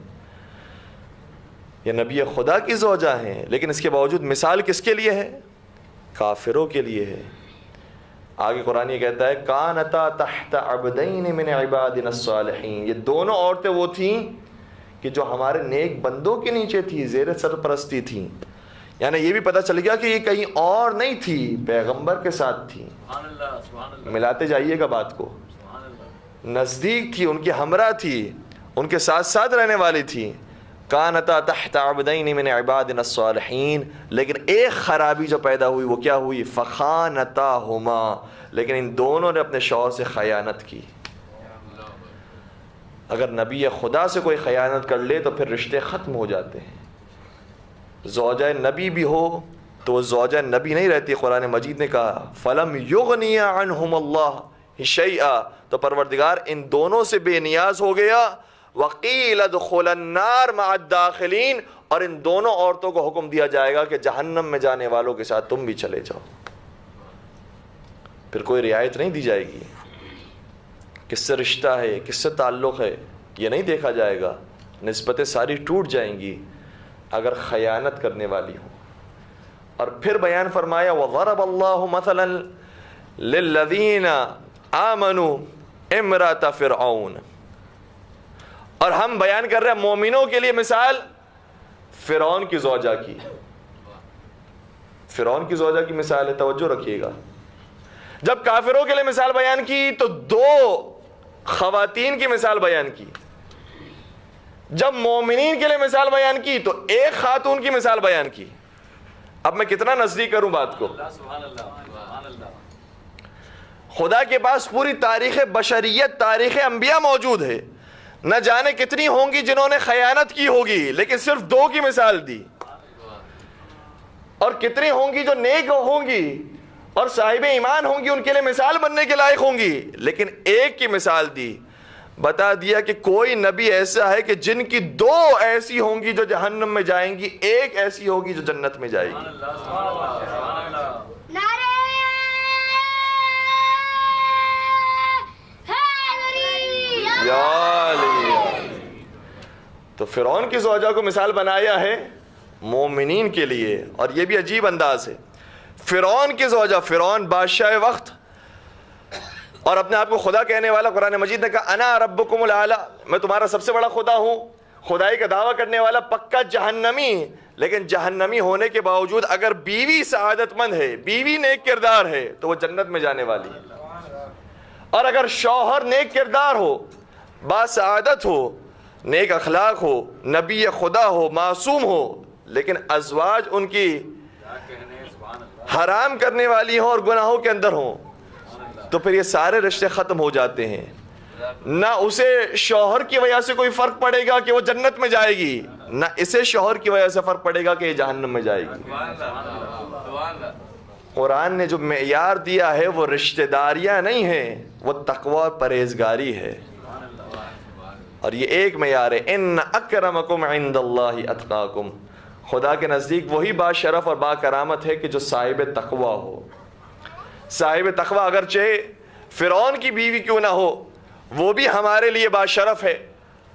یہ نبی خدا کی زوجہ ہیں، لیکن اس کے باوجود مثال کس کے لیے ہے؟ کافروں کے لیے ہے. آگے قرآن یہ کہتا ہے کانتا تحت عبدین من عبادنا الصالحین، یہ دونوں عورتیں وہ تھیں کہ جو ہمارے نیک بندوں کے نیچے تھی، زیر سرپرستی تھیں. یعنی یہ بھی پتہ چل گیا کہ یہ کہیں اور نہیں تھی، پیغمبر کے ساتھ تھی. ملاتے جائیے گا بات کو، نزدیک تھی، ان کی ہمراہ تھی، ان کے ساتھ ساتھ رہنے والی تھی. کانتا تحت عبدین من عبادنا الصالحین، لیکن ایک خرابی جو پیدا ہوئی وہ کیا ہوئی؟ فخانتاہما، لیکن ان دونوں نے اپنے شوہر سے خیانت کی. اگر نبی خدا سے کوئی خیانت کر لے تو پھر رشتے ختم ہو جاتے ہیں. زوجہ نبی بھی ہو تو وہ زوجہ نبی نہیں رہتی. قرآن مجید نے کہا فلم یغنی عنہم اللہ شیئا، تو پروردگار ان دونوں سے بے نیاز ہو گیا. وقیل ادخلوا النار مع الداخلین، اور ان دونوں عورتوں کو حکم دیا جائے گا کہ جہنم میں جانے والوں کے ساتھ تم بھی چلے جاؤ. پھر کوئی رعایت نہیں دی جائے گی، کس سے رشتہ ہے، کس سے تعلق ہے، یہ نہیں دیکھا جائے گا. نسبتیں ساری ٹوٹ جائیں گی اگر خیانت کرنے والی ہوں. اور پھر بیان فرمایا وضرب اللہ مثلا للذین آمنوا امرأة فرعون، اور ہم بیان کر رہے ہیں مومنوں کے لیے مثال فرعون کی زوجہ کی. فرعون کی زوجہ کی مثال ہے، توجہ رکھیے گا. جب کافروں کے لیے مثال بیان کی تو دو خواتین کی مثال بیان کی، جب مومنین کے لیے مثال بیان کی تو ایک خاتون کی مثال بیان کی. اب میں کتنا نزدیک کروں بات کو. خدا کے پاس پوری تاریخ بشریت، تاریخ انبیاء موجود ہے. نہ جانے کتنی ہوں گی جنہوں نے خیانت کی ہوگی، لیکن صرف دو کی مثال دی. اور کتنی ہوں گی جو نیک ہوں گی اور صاحب ایمان ہوں گی، ان کے لیے مثال بننے کے لائق ہوں گی، لیکن ایک کی مثال دی. بتا دیا کہ کوئی نبی ایسا ہے کہ جن کی دو ایسی ہوں گی جو جہنم میں جائیں گی، ایک ایسی ہوگی جو جنت میں جائے گی. تو فرعون کی زوجہ کو مثال بنایا ہے مومنین کے لیے. اور یہ بھی عجیب انداز ہے. فرعون کی زوجہ، فرعون بادشاہ وقت اور اپنے آپ کو خدا کہنے والا، قرآن مجید نے کہا انا ربکم الاعلی، میں تمہارا سب سے بڑا خدا ہوں. خدائی کا دعویٰ کرنے والا پکا جہنمی، لیکن جہنمی ہونے کے باوجود اگر بیوی سعادت مند ہے، بیوی نیک کردار ہے تو وہ جنت میں جانے والی ہے. اور اگر شوہر نیک کردار ہو، با سعادت ہو، نیک اخلاق ہو، نبی خدا ہو، معصوم ہو، لیکن ازواج ان کی حرام کرنے والی ہوں اور گناہوں کے اندر ہوں، تو پھر یہ سارے رشتے ختم ہو جاتے ہیں. نہ اسے شوہر کی وجہ سے کوئی فرق پڑے گا کہ وہ جنت میں جائے گی، نہ اسے شوہر کی وجہ سے فرق پڑے گا کہ یہ جہنم میں جائے گی. قرآن نے جو معیار دیا ہے وہ رشتہ داریاں نہیں ہیں، وہ تقوی اور پرہیزگاری ہے. اور یہ ایک معیار ہے، ان اکرمکم عند اللہ اتقاکم، خدا کے نزدیک وہی با شرف اور با کرامت ہے کہ جو صاحب تقوی ہو. صاحب تقوی اگرچہ فرعون کی بیوی کیوں نہ ہو، وہ بھی ہمارے لیے با شرف ہے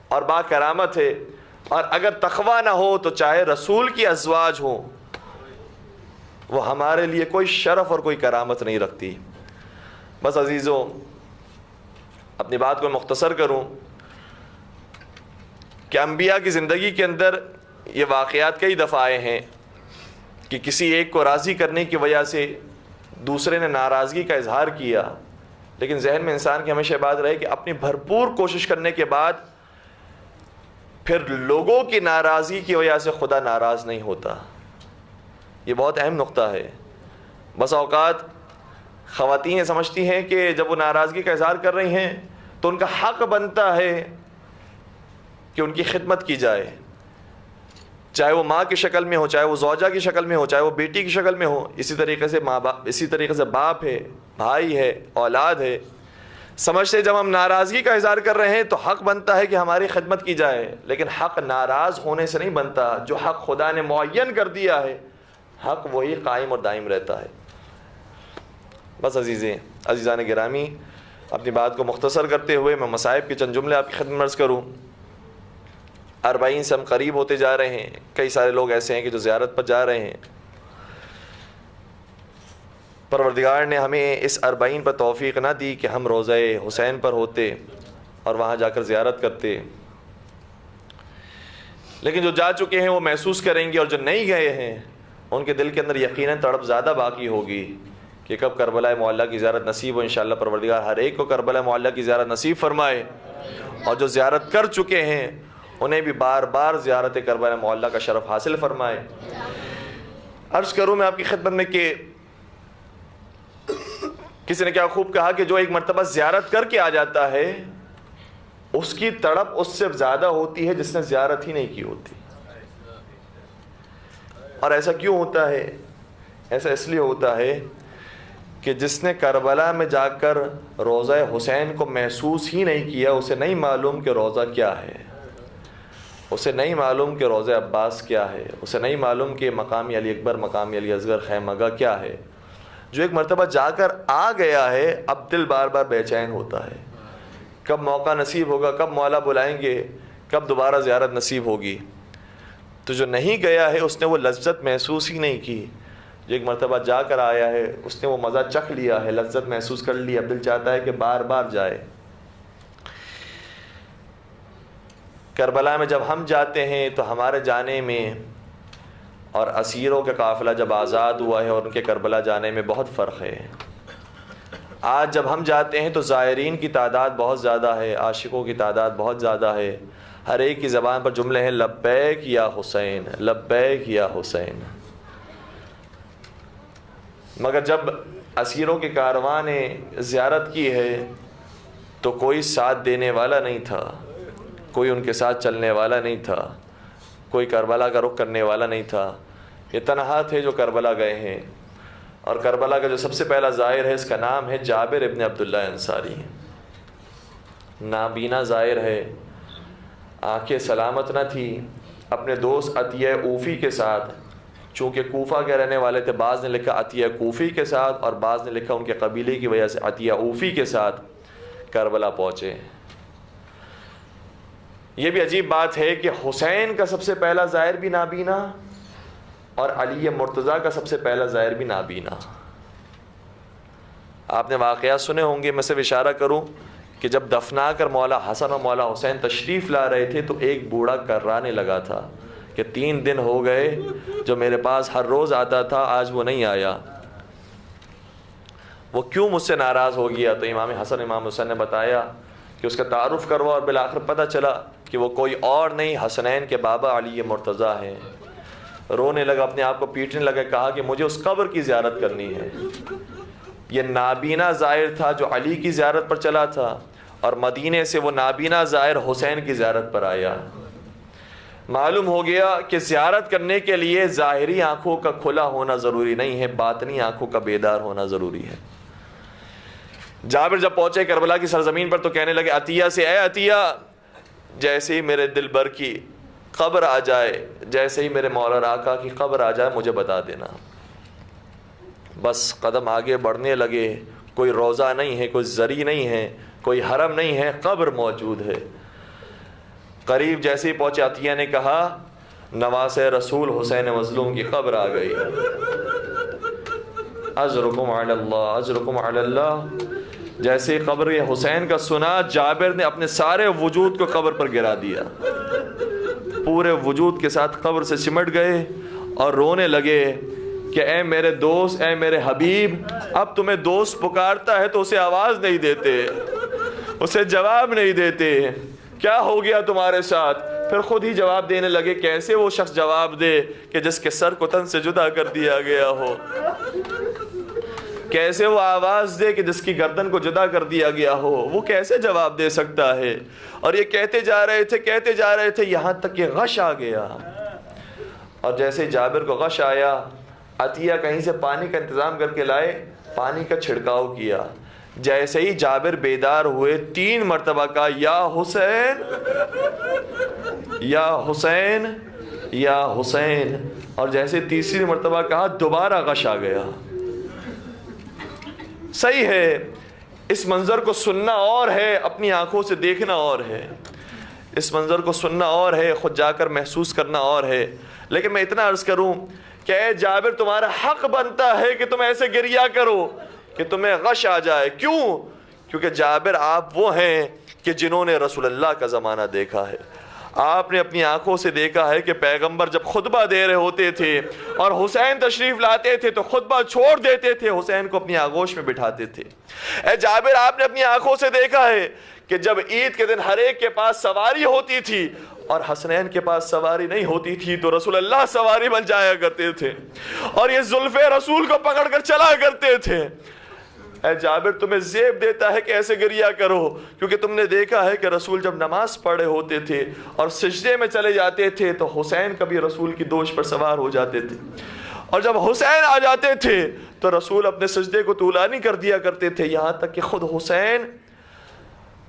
اور با کرامت ہے. اور اگر تقوی نہ ہو تو چاہے رسول کی ازواج ہوں، وہ ہمارے لیے کوئی شرف اور کوئی کرامت نہیں رکھتی. بس عزیزوں، اپنی بات کو مختصر کروں کہ انبیاء کی زندگی کے اندر یہ واقعات کئی دفعہ آئے ہیں کہ کسی ایک کو راضی کرنے کی وجہ سے دوسرے نے ناراضگی کا اظہار کیا، لیکن ذہن میں انسان کی ہمیشہ بات رہے کہ اپنی بھرپور کوشش کرنے کے بعد پھر لوگوں کی ناراضگی کی وجہ سے خدا ناراض نہیں ہوتا. یہ بہت اہم نقطہ ہے. بس اوقات خواتین یہ سمجھتی ہیں کہ جب وہ ناراضگی کا اظہار کر رہی ہیں تو ان کا حق بنتا ہے کہ ان کی خدمت کی جائے، چاہے وہ ماں کی شکل میں ہو، چاہے وہ زوجہ کی شکل میں ہو، چاہے وہ بیٹی کی شکل میں ہو. اسی طریقے سے ماں باپ، اسی طریقے سے باپ ہے، بھائی ہے، اولاد ہے. سمجھتے جب ہم ناراضگی کا اظہار کر رہے ہیں تو حق بنتا ہے کہ ہماری خدمت کی جائے، لیکن حق ناراض ہونے سے نہیں بنتا۔ جو حق خدا نے معین کر دیا ہے حق وہی قائم اور دائم رہتا ہے۔ بس عزیزان گرامی، اپنی بات کو مختصر کرتے ہوئے میں مصائب کے چند جملے آپ کی خدمت عرض کروں۔ 40 سے ہم قریب ہوتے جا رہے ہیں، کئی سارے لوگ ایسے ہیں کہ جو زیارت پر جا رہے ہیں۔ پروردگار نے ہمیں اس 40 پر توفیق نہ دی کہ ہم روضہ حسین پر ہوتے اور وہاں جا کر زیارت کرتے، لیکن جو جا چکے ہیں وہ محسوس کریں گے، اور جو نہیں گئے ہیں ان کے دل کے اندر یقیناً تڑپ زیادہ باقی ہوگی کہ کب کربلا معلّہ کی زیارت نصیب ہو۔ انشاءاللہ پروردگار ہر ایک کو کربلا معلّہ کی زیارت نصیب فرمائے، اور جو زیارت کر چکے ہیں انہیں بھی بار بار زیارت کربلا معلّہ کا شرف حاصل فرمائے۔ عرض کروں میں آپ کی خدمت میں کہ کسی نے کیا خوب کہا کہ جو ایک مرتبہ زیارت کر کے آ جاتا ہے اس کی تڑپ اس سے زیادہ ہوتی ہے جس نے زیارت ہی نہیں کی ہوتی۔ اور ایسا کیوں ہوتا ہے؟ ایسا اس لیے ہوتا ہے کہ جس نے کربلا میں جا کر روضہ حسین کو محسوس ہی نہیں کیا، اسے نہیں معلوم کہ روضہ کیا ہے، اسے نہیں معلوم کہ روضہ عباس کیا ہے، اسے نہیں معلوم کہ مقام علی اکبر، مقام علی اصغر، خیمگاہ کیا ہے۔ جو ایک مرتبہ جا کر آ گیا ہے اب دل بار بار بے چین ہوتا ہے، کب موقع نصیب ہوگا، کب مولا بلائیں گے، کب دوبارہ زیارت نصیب ہوگی۔ تو جو نہیں گیا ہے اس نے وہ لذت محسوس ہی نہیں کی، جو ایک مرتبہ جا کر آیا ہے اس نے وہ مزہ چکھ لیا ہے، لذت محسوس کر لی، اب دل چاہتا ہے کہ بار بار جائے۔ کربلا میں جب ہم جاتے ہیں تو ہمارے جانے میں اور اسیروں کا قافلہ جب آزاد ہوا ہے اور ان کے کربلا جانے میں بہت فرق ہے۔ آج جب ہم جاتے ہیں تو زائرین کی تعداد بہت زیادہ ہے، عاشقوں کی تعداد بہت زیادہ ہے، ہر ایک کی زبان پر جملے ہیں لبیک یا حسین، لبیک یا حسین۔ مگر جب اسیروں کے کارواں نے زیارت کی ہے تو کوئی ساتھ دینے والا نہیں تھا، کوئی ان کے ساتھ چلنے والا نہیں تھا، کوئی کربلا کا رخ کرنے والا نہیں تھا۔ یہ تنہا تھے جو کربلا گئے ہیں، اور کربلا کا جو سب سے پہلا زائر ہے اس کا نام ہے جابر ابن عبداللہ انصاری۔ نابینا زائر ہے، آنکھیں سلامت نہ تھی، اپنے دوست عطیہ اوفی کے ساتھ، چونکہ کوفہ کے رہنے والے تھے، بعض نے لکھا عطیہ کوفی کے ساتھ اور بعض نے لکھا ان کے قبیلے کی وجہ سے عطیہ اوفی کے ساتھ کربلا پہنچے۔ یہ بھی عجیب بات ہے کہ حسین کا سب سے پہلا زائر بھی نابینا اور علی مرتضیٰ کا سب سے پہلا زائر بھی نابینا۔ آپ نے واقعات سنے ہوں گے، میں صرف اشارہ کروں کہ جب دفنا کر مولا حسن اور مولا حسین تشریف لا رہے تھے تو ایک بوڑھا کرانے لگا تھا کہ 3 دن ہو گئے جو میرے پاس ہر روز آتا تھا آج وہ نہیں آیا، وہ کیوں مجھ سے ناراض ہو گیا؟ تو امام حسن امام حسین نے بتایا کہ اس کا تعارف کروا، اور بالآخر پتہ چلا کہ وہ کوئی اور نہیں حسنین کے بابا علی مرتضیٰ ہیں۔ رونے لگا، اپنے آپ کو پیٹنے لگا، کہا کہ مجھے اس قبر کی زیارت کرنی ہے۔ یہ نابینا زائر تھا جو علی کی زیارت پر چلا تھا، اور مدینے سے وہ نابینا زائر حسین کی زیارت پر آیا۔ معلوم ہو گیا کہ زیارت کرنے کے لیے ظاہری آنکھوں کا کھلا ہونا ضروری نہیں ہے، باطنی آنکھوں کا بیدار ہونا ضروری ہے۔ جابر جب پہنچے کربلا کی سرزمین پر تو کہنے لگے عطیہ سے، اے عطیہ، جیسے ہی میرے دل بر کی قبر آ جائے، جیسے ہی میرے مولا آقا کی قبر آ جائے مجھے بتا دینا۔ بس قدم آگے بڑھنے لگے، کوئی روضہ نہیں ہے، کوئی زری نہیں ہے، کوئی حرم نہیں ہے، قبر موجود ہے۔ قریب جیسے ہی پہنچے عطیہ نے کہا نواز رسول حسین مظلوم کی قبر آ گئی۔ اجرکم علی اللہ، اجرکم علی اللہ۔ جیسے قبر حسین کا سنا، جابر نے اپنے سارے وجود کو قبر پر گرا دیا، پورے وجود کے ساتھ قبر سے چمٹ گئے اور رونے لگے کہ اے میرے دوست، اے میرے حبیب، اب تمہیں دوست پکارتا ہے تو اسے آواز نہیں دیتے، اسے جواب نہیں دیتے، کیا ہو گیا تمہارے ساتھ؟ پھر خود ہی جواب دینے لگے۔ کیسے وہ شخص جواب دے کہ جس کے سر کو تن سے جدا کر دیا گیا ہو؟ کیسے وہ آواز دے کہ جس کی گردن کو جدا کر دیا گیا ہو؟ وہ کیسے جواب دے سکتا ہے؟ اور یہ کہتے جا رہے تھے یہاں تک کہ غش آ گیا۔ اور جیسے جابر کو غش آیا، عطیہ کہیں سے پانی کا انتظام کر کے لائے، پانی کا چھڑکاؤ کیا۔ جیسے ہی جابر بیدار ہوئے 3 مرتبہ کہا یا حسین یا حسین یا حسین، اور جیسے تیسری مرتبہ کہا دوبارہ غش آ گیا۔ صحیح ہے، اس منظر کو سننا اور ہے، اپنی آنکھوں سے دیکھنا اور ہے، اس منظر کو سننا اور ہے، خود جا کر محسوس کرنا اور ہے، لیکن میں اتنا عرض کروں کہ اے جابر تمہارا حق بنتا ہے کہ تم ایسے گریا کرو کہ تمہیں غش آ جائے۔ کیوں؟ کیونکہ جابر آپ وہ ہیں کہ جنہوں نے رسول اللہ کا زمانہ دیکھا ہے، آپ نے اپنی آنکھوں سے دیکھا ہے کہ پیغمبر جب خطبہ دے رہے ہوتے تھے اور حسین تشریف لاتے تھے تو خطبہ چھوڑ دیتے تھے، حسین کو اپنی آغوش میں بٹھاتے تھے۔ اے جابر آپ نے اپنی آنکھوں سے دیکھا ہے کہ جب عید کے دن ہر ایک کے پاس سواری ہوتی تھی اور حسنین کے پاس سواری نہیں ہوتی تھی تو رسول اللہ سواری بن جایا کرتے تھے اور یہ زلف رسول کو پکڑ کر چلا کرتے تھے۔ اے جابر تمہیں زیب دیتا ہے کہ ایسے گریا کرو، کیونکہ تم نے دیکھا ہے کہ رسول جب نماز پڑھے ہوتے تھے اور سجدے میں چلے جاتے تھے تو حسین کبھی رسول کی دوش پر سوار ہو جاتے تھے، اور جب حسین آ جاتے تھے تو رسول اپنے سجدے کو طولانی کر دیا کرتے تھے، یہاں تک کہ خود حسین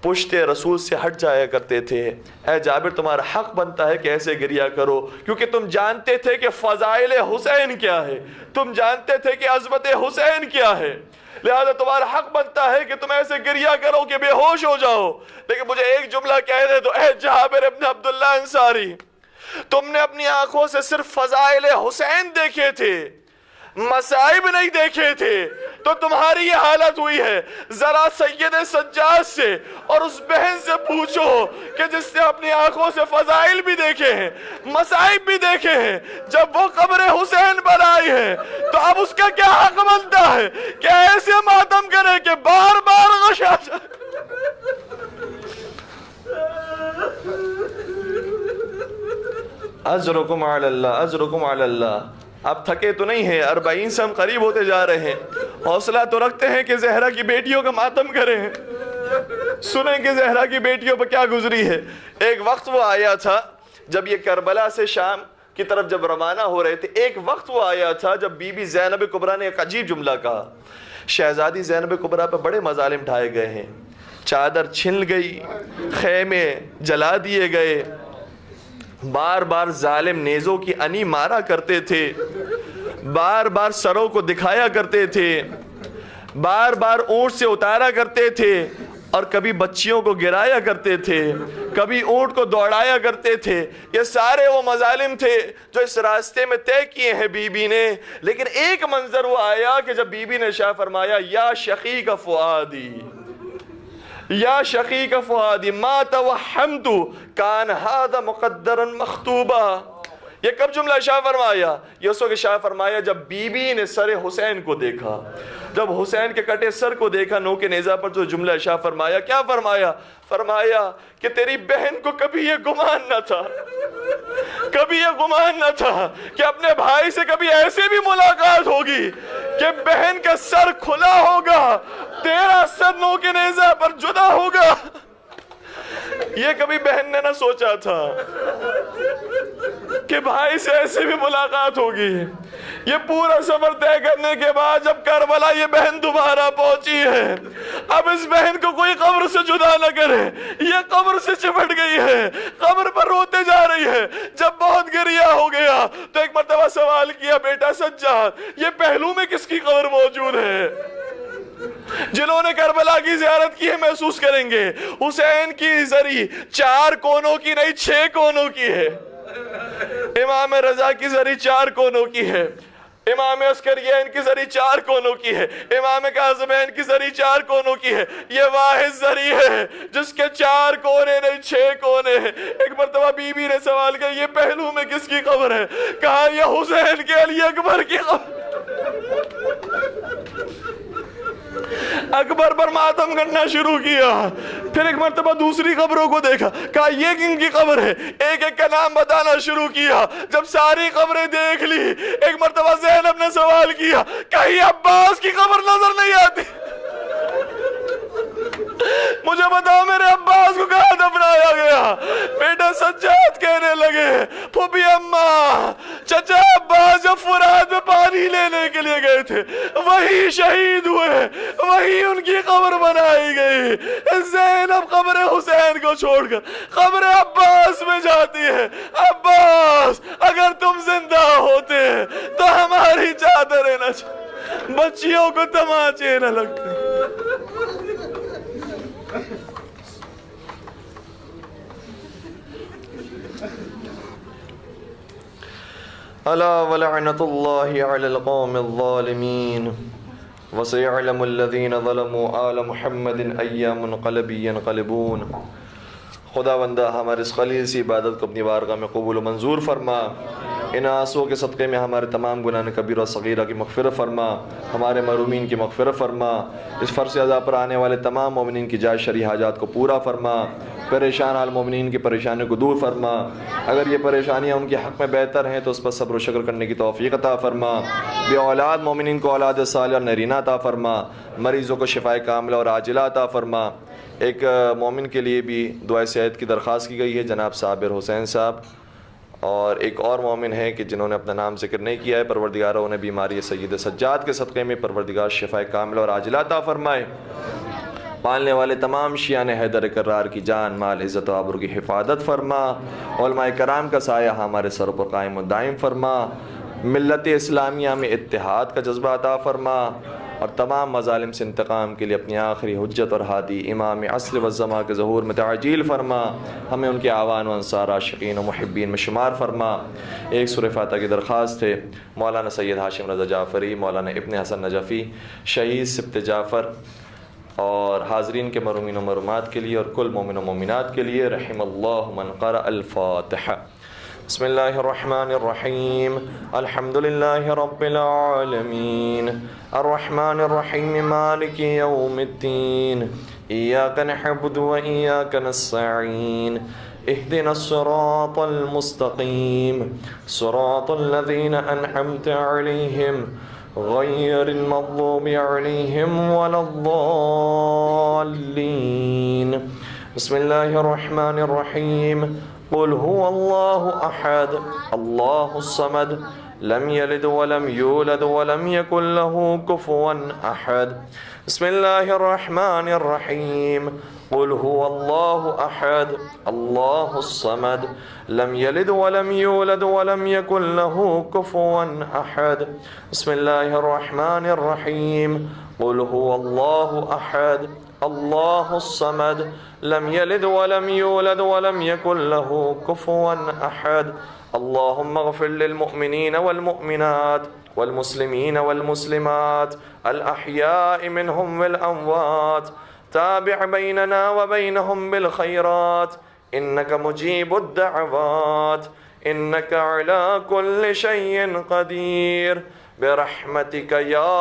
پشت رسول سے ہٹ جایا کرتے تھے۔ اے جابر تمہارا حق بنتا ہے کہ ایسے گریا کرو، کیونکہ تم جانتے تھے کہ فضائل حسین کیا ہے، تم جانتے تھے کہ عظمت حسین کیا ہے، لہذا تمہارا حق بنتا ہے کہ تم ایسے گریا کرو کہ بے ہوش ہو جاؤ۔ لیکن مجھے ایک جملہ کہہ دے تو اے جابر ابن عبداللہ انصاری، تم نے اپنی آنکھوں سے صرف فضائل حسین دیکھے تھے، مصائب نہیں دیکھے تھے، تو تمہاری یہ حالت ہوئی ہے۔ ذرا سید سجاد سے اور اس بہن سے پوچھو کہ جس نے اپنی آنکھوں سے فضائل بھی دیکھے ہیں، مصائب بھی دیکھے ہیں، جب وہ قبر حسین پر آئی ہے تو اب اس کا کیا حق بنتا ہے کہ ایسے ماتم کرے کہ بار بار غش آ جائے۔ اجرکم علی اللہ، اجرکم علی اللہ۔ اب تھکے تو نہیں ہیں، 40 سے ہم قریب ہوتے جا رہے ہیں، حوصلہ تو رکھتے ہیں کہ زہرا کی بیٹیوں کا ماتم کریں، سنیں کہ زہرا کی بیٹیوں پر کیا گزری ہے۔ ایک وقت وہ آیا تھا جب یہ کربلا سے شام کی طرف جب روانہ ہو رہے تھے، ایک وقت وہ آیا تھا جب بی بی زینب کبریٰ نے ایک عجیب جملہ کہا۔ شہزادی زینب کبریٰ پر بڑے مظالم ڈھائے گئے ہیں، چادر چھن گئی، خیمے جلا دیے گئے، بار بار ظالم نیزوں کی انی مارا کرتے تھے، بار بار سروں کو دکھایا کرتے تھے، بار بار اونٹ سے اتارا کرتے تھے، اور کبھی بچیوں کو گرایا کرتے تھے، کبھی اونٹ کو دوڑایا کرتے تھے۔ یہ سارے وہ مظالم تھے جو اس راستے میں طے کیے ہیں بی بی نے۔ لیکن ایک منظر وہ آیا کہ جب بی بی نے ارشاد فرمایا یا شقیق فؤادی، یا شقیق فؤادی ما توہمت کان ھذا مقدرا مخطوبا۔ یہ کب جملہ ارشاد فرمایا؟ یہ اس وقت ارشاد فرمایا جب بی بی نے سر حسین کو دیکھا، جب حسین کے کٹے سر کو دیکھا نو کے نیزہ پر، تو جملہ ارشاد فرمایا، کیا فرمایا؟ فرمایا کہ تیری بہن کو کبھی یہ گمان نہ تھا، کبھی یہ گمان نہ تھا کہ اپنے بھائی سے کبھی ایسے بھی ملاقات ہوگی کہ بہن کا سر کھلا ہوگا، تیرا سر نو کے نیزہ پر جدا ہوگا۔ یہ کبھی بہن نے نہ سوچا تھا کہ بھائی سے ایسے بھی ملاقات ہوگی۔ یہ پورا سفر طے کرنے کے بعد جب کربلا یہ بہن دوبارہ پہنچی ہے، اب اس بہن کو کوئی قبر سے جدا نہ کرے، یہ قبر سے چپٹ گئی ہے، قبر پر روتے جا رہی ہے۔ جب بہت گریا ہو گیا تو ایک مرتبہ سوال کیا، بیٹا سجاد یہ پہلو میں کس کی قبر موجود ہے؟ جنہوں نے کربلا کی زیارت کی ہے محسوس کریں گے، حسین کی زری 4 کونوں کی نہیں 6 کونوں کی ہے، امام رضا کی زری 4 کونوں کی ہے، امام عسکریین کی زری 4 کونوں کی ہے، امام کاظمین کی زری 4 کونوں کی ہے۔ یہ واحد زری ہے جس کے 4 کونے نہیں 6 کونے ہیں۔ ایک مرتبہ بی بی نے سوال کیا یہ پہلو میں کس کی قبر ہے؟ کہا یہ حسین کے علی اکبر کی قبر۔ اکبر پر ماتم کرنا شروع کیا، پھر ایک مرتبہ دوسری قبروں کو دیکھا، کہا یہ کن کی قبر ہے؟ ایک ایک کا نام بتانا شروع کیا۔ جب ساری قبریں دیکھ لی، ایک مرتبہ زینب نے سوال کیا، کہیں عباس کی قبر نظر نہیں آتی؟ مجھے بتاؤ میرے عباس کو کہاں دفنایا گیا؟ بیٹا سجاد کہنے لگے، پھوپھی اماں، چچا عباس جب فرات میں پانی پانی لینے کے لیے گئے تھے وہی شہید ہوئے، وہی ان کی قبر بنائی گئی۔ زینب قبر حسین کو چھوڑ کر قبر عباس میں جاتی ہے، عباس اگر تم زندہ ہوتے تو ہماری چادریں نہ بچیوں کو تماچے نہ لگتے۔ الا ولعنۃ اللہ علی القوم الظالمین وسيعلم الذين ظلموا آل محمد أي منقلب ينقلبون۔ خدا بندہ ہمارے اس خلیل سی عبادت کو اپنی بارگاہ میں قبول و منظور فرما، ان آنسوؤں کے صدقے میں ہمارے تمام گناہ کبیرہ و صغیرہ کی مغفرت فرما، ہمارے محرومین کی مغفرت فرما، اس فرض ادا پر آنے والے تمام مومنین کی جائز شرعی حاجات کو پورا فرما، پریشان حال مومنین کی پریشانیوں کو دور فرما، اگر یہ پریشانیاں ان کے حق میں بہتر ہیں تو اس پر صبر و شکر کرنے کی توفیق عطا فرما، بے اولاد مومنین کو اولاد صالحہ اور نرینہ عطا فرما، مریضوں کو شفائے کاملہ اور عاجلہ عطا فرما۔ ایک مومن کے لیے بھی دعائے صحت کی درخواست کی گئی ہے، جناب صابر حسین صاحب، اور ایک اور مومن ہے کہ جنہوں نے اپنا نام ذکر نہیں کیا ہے، پروردگار انہیں بیماری سید سجاد کے صدقے میں پروردگار شفائے کاملہ اور عاجلہ عطا فرمائے۔ پالنے والے تمام شیعان حیدر کرار کی جان مال عزت و آبرو کی حفاظت فرما، علماء کرام کا سایہ ہمارے سروں پر قائم و دائم فرما، ملت اسلامیہ میں اتحاد کا جذبہ عطا فرما، اور تمام مظالم سے انتقام کے لیے اپنی آخری حجت اور ہادی امام عصر والزمان کے ظہور میں تعجیل فرما، ہمیں ان کے اعوان و انصار عاشقین و محبین میں شمار فرما۔ ایک سورہ فاتحہ کی درخواست ہے، مولانا سید ہاشم رضا جعفری، مولانا ابن حسن نجفی، شہید سبط جعفر اور حاضرین کے مرحومین و مرحومات کے لیے اور کل مومن و مومنات کے لیے، رحم اللہ من قرأ الفاتحہ۔ بسم اللہ الرحمن الرحیم، الحمد للہ رب العالمین، الرحمن الرحیم، مالک یوم الدین، ایاک نعبد و ایاک نستعین، اہدنا الصراط المستقیم، صراط الذین انعمت علیہم غیر المغضوب علیہم ولا الضالین۔ بسم اللہ الرحمن الرحیم، قل هو الله أحد الله الصمد لم يلد ولم يولد ولم يكن له كفوا أحد۔ بسم الله الرحمن الرحيم، قل هو الله أحد الله الصمد لم يلد ولم يولد ولم يكن له كفوا أحد۔ بسم الله الرحمن الرحيم، قل هو الله أحد الله الصمد لم يلد ولم يولد ولم يكن له كفوا أحد۔ اللهم اغفر للمؤمنين والمؤمنات والمسلمين والمسلمات الأحياء منهم والأموات، تابع بيننا وبينهم بالخيرات إنك مجيب الدعوات، إنك على كل شيء قدير، برحمتك يا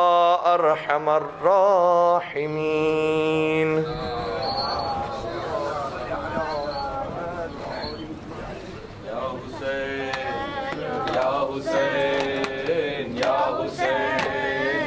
أرحم الراحمين۔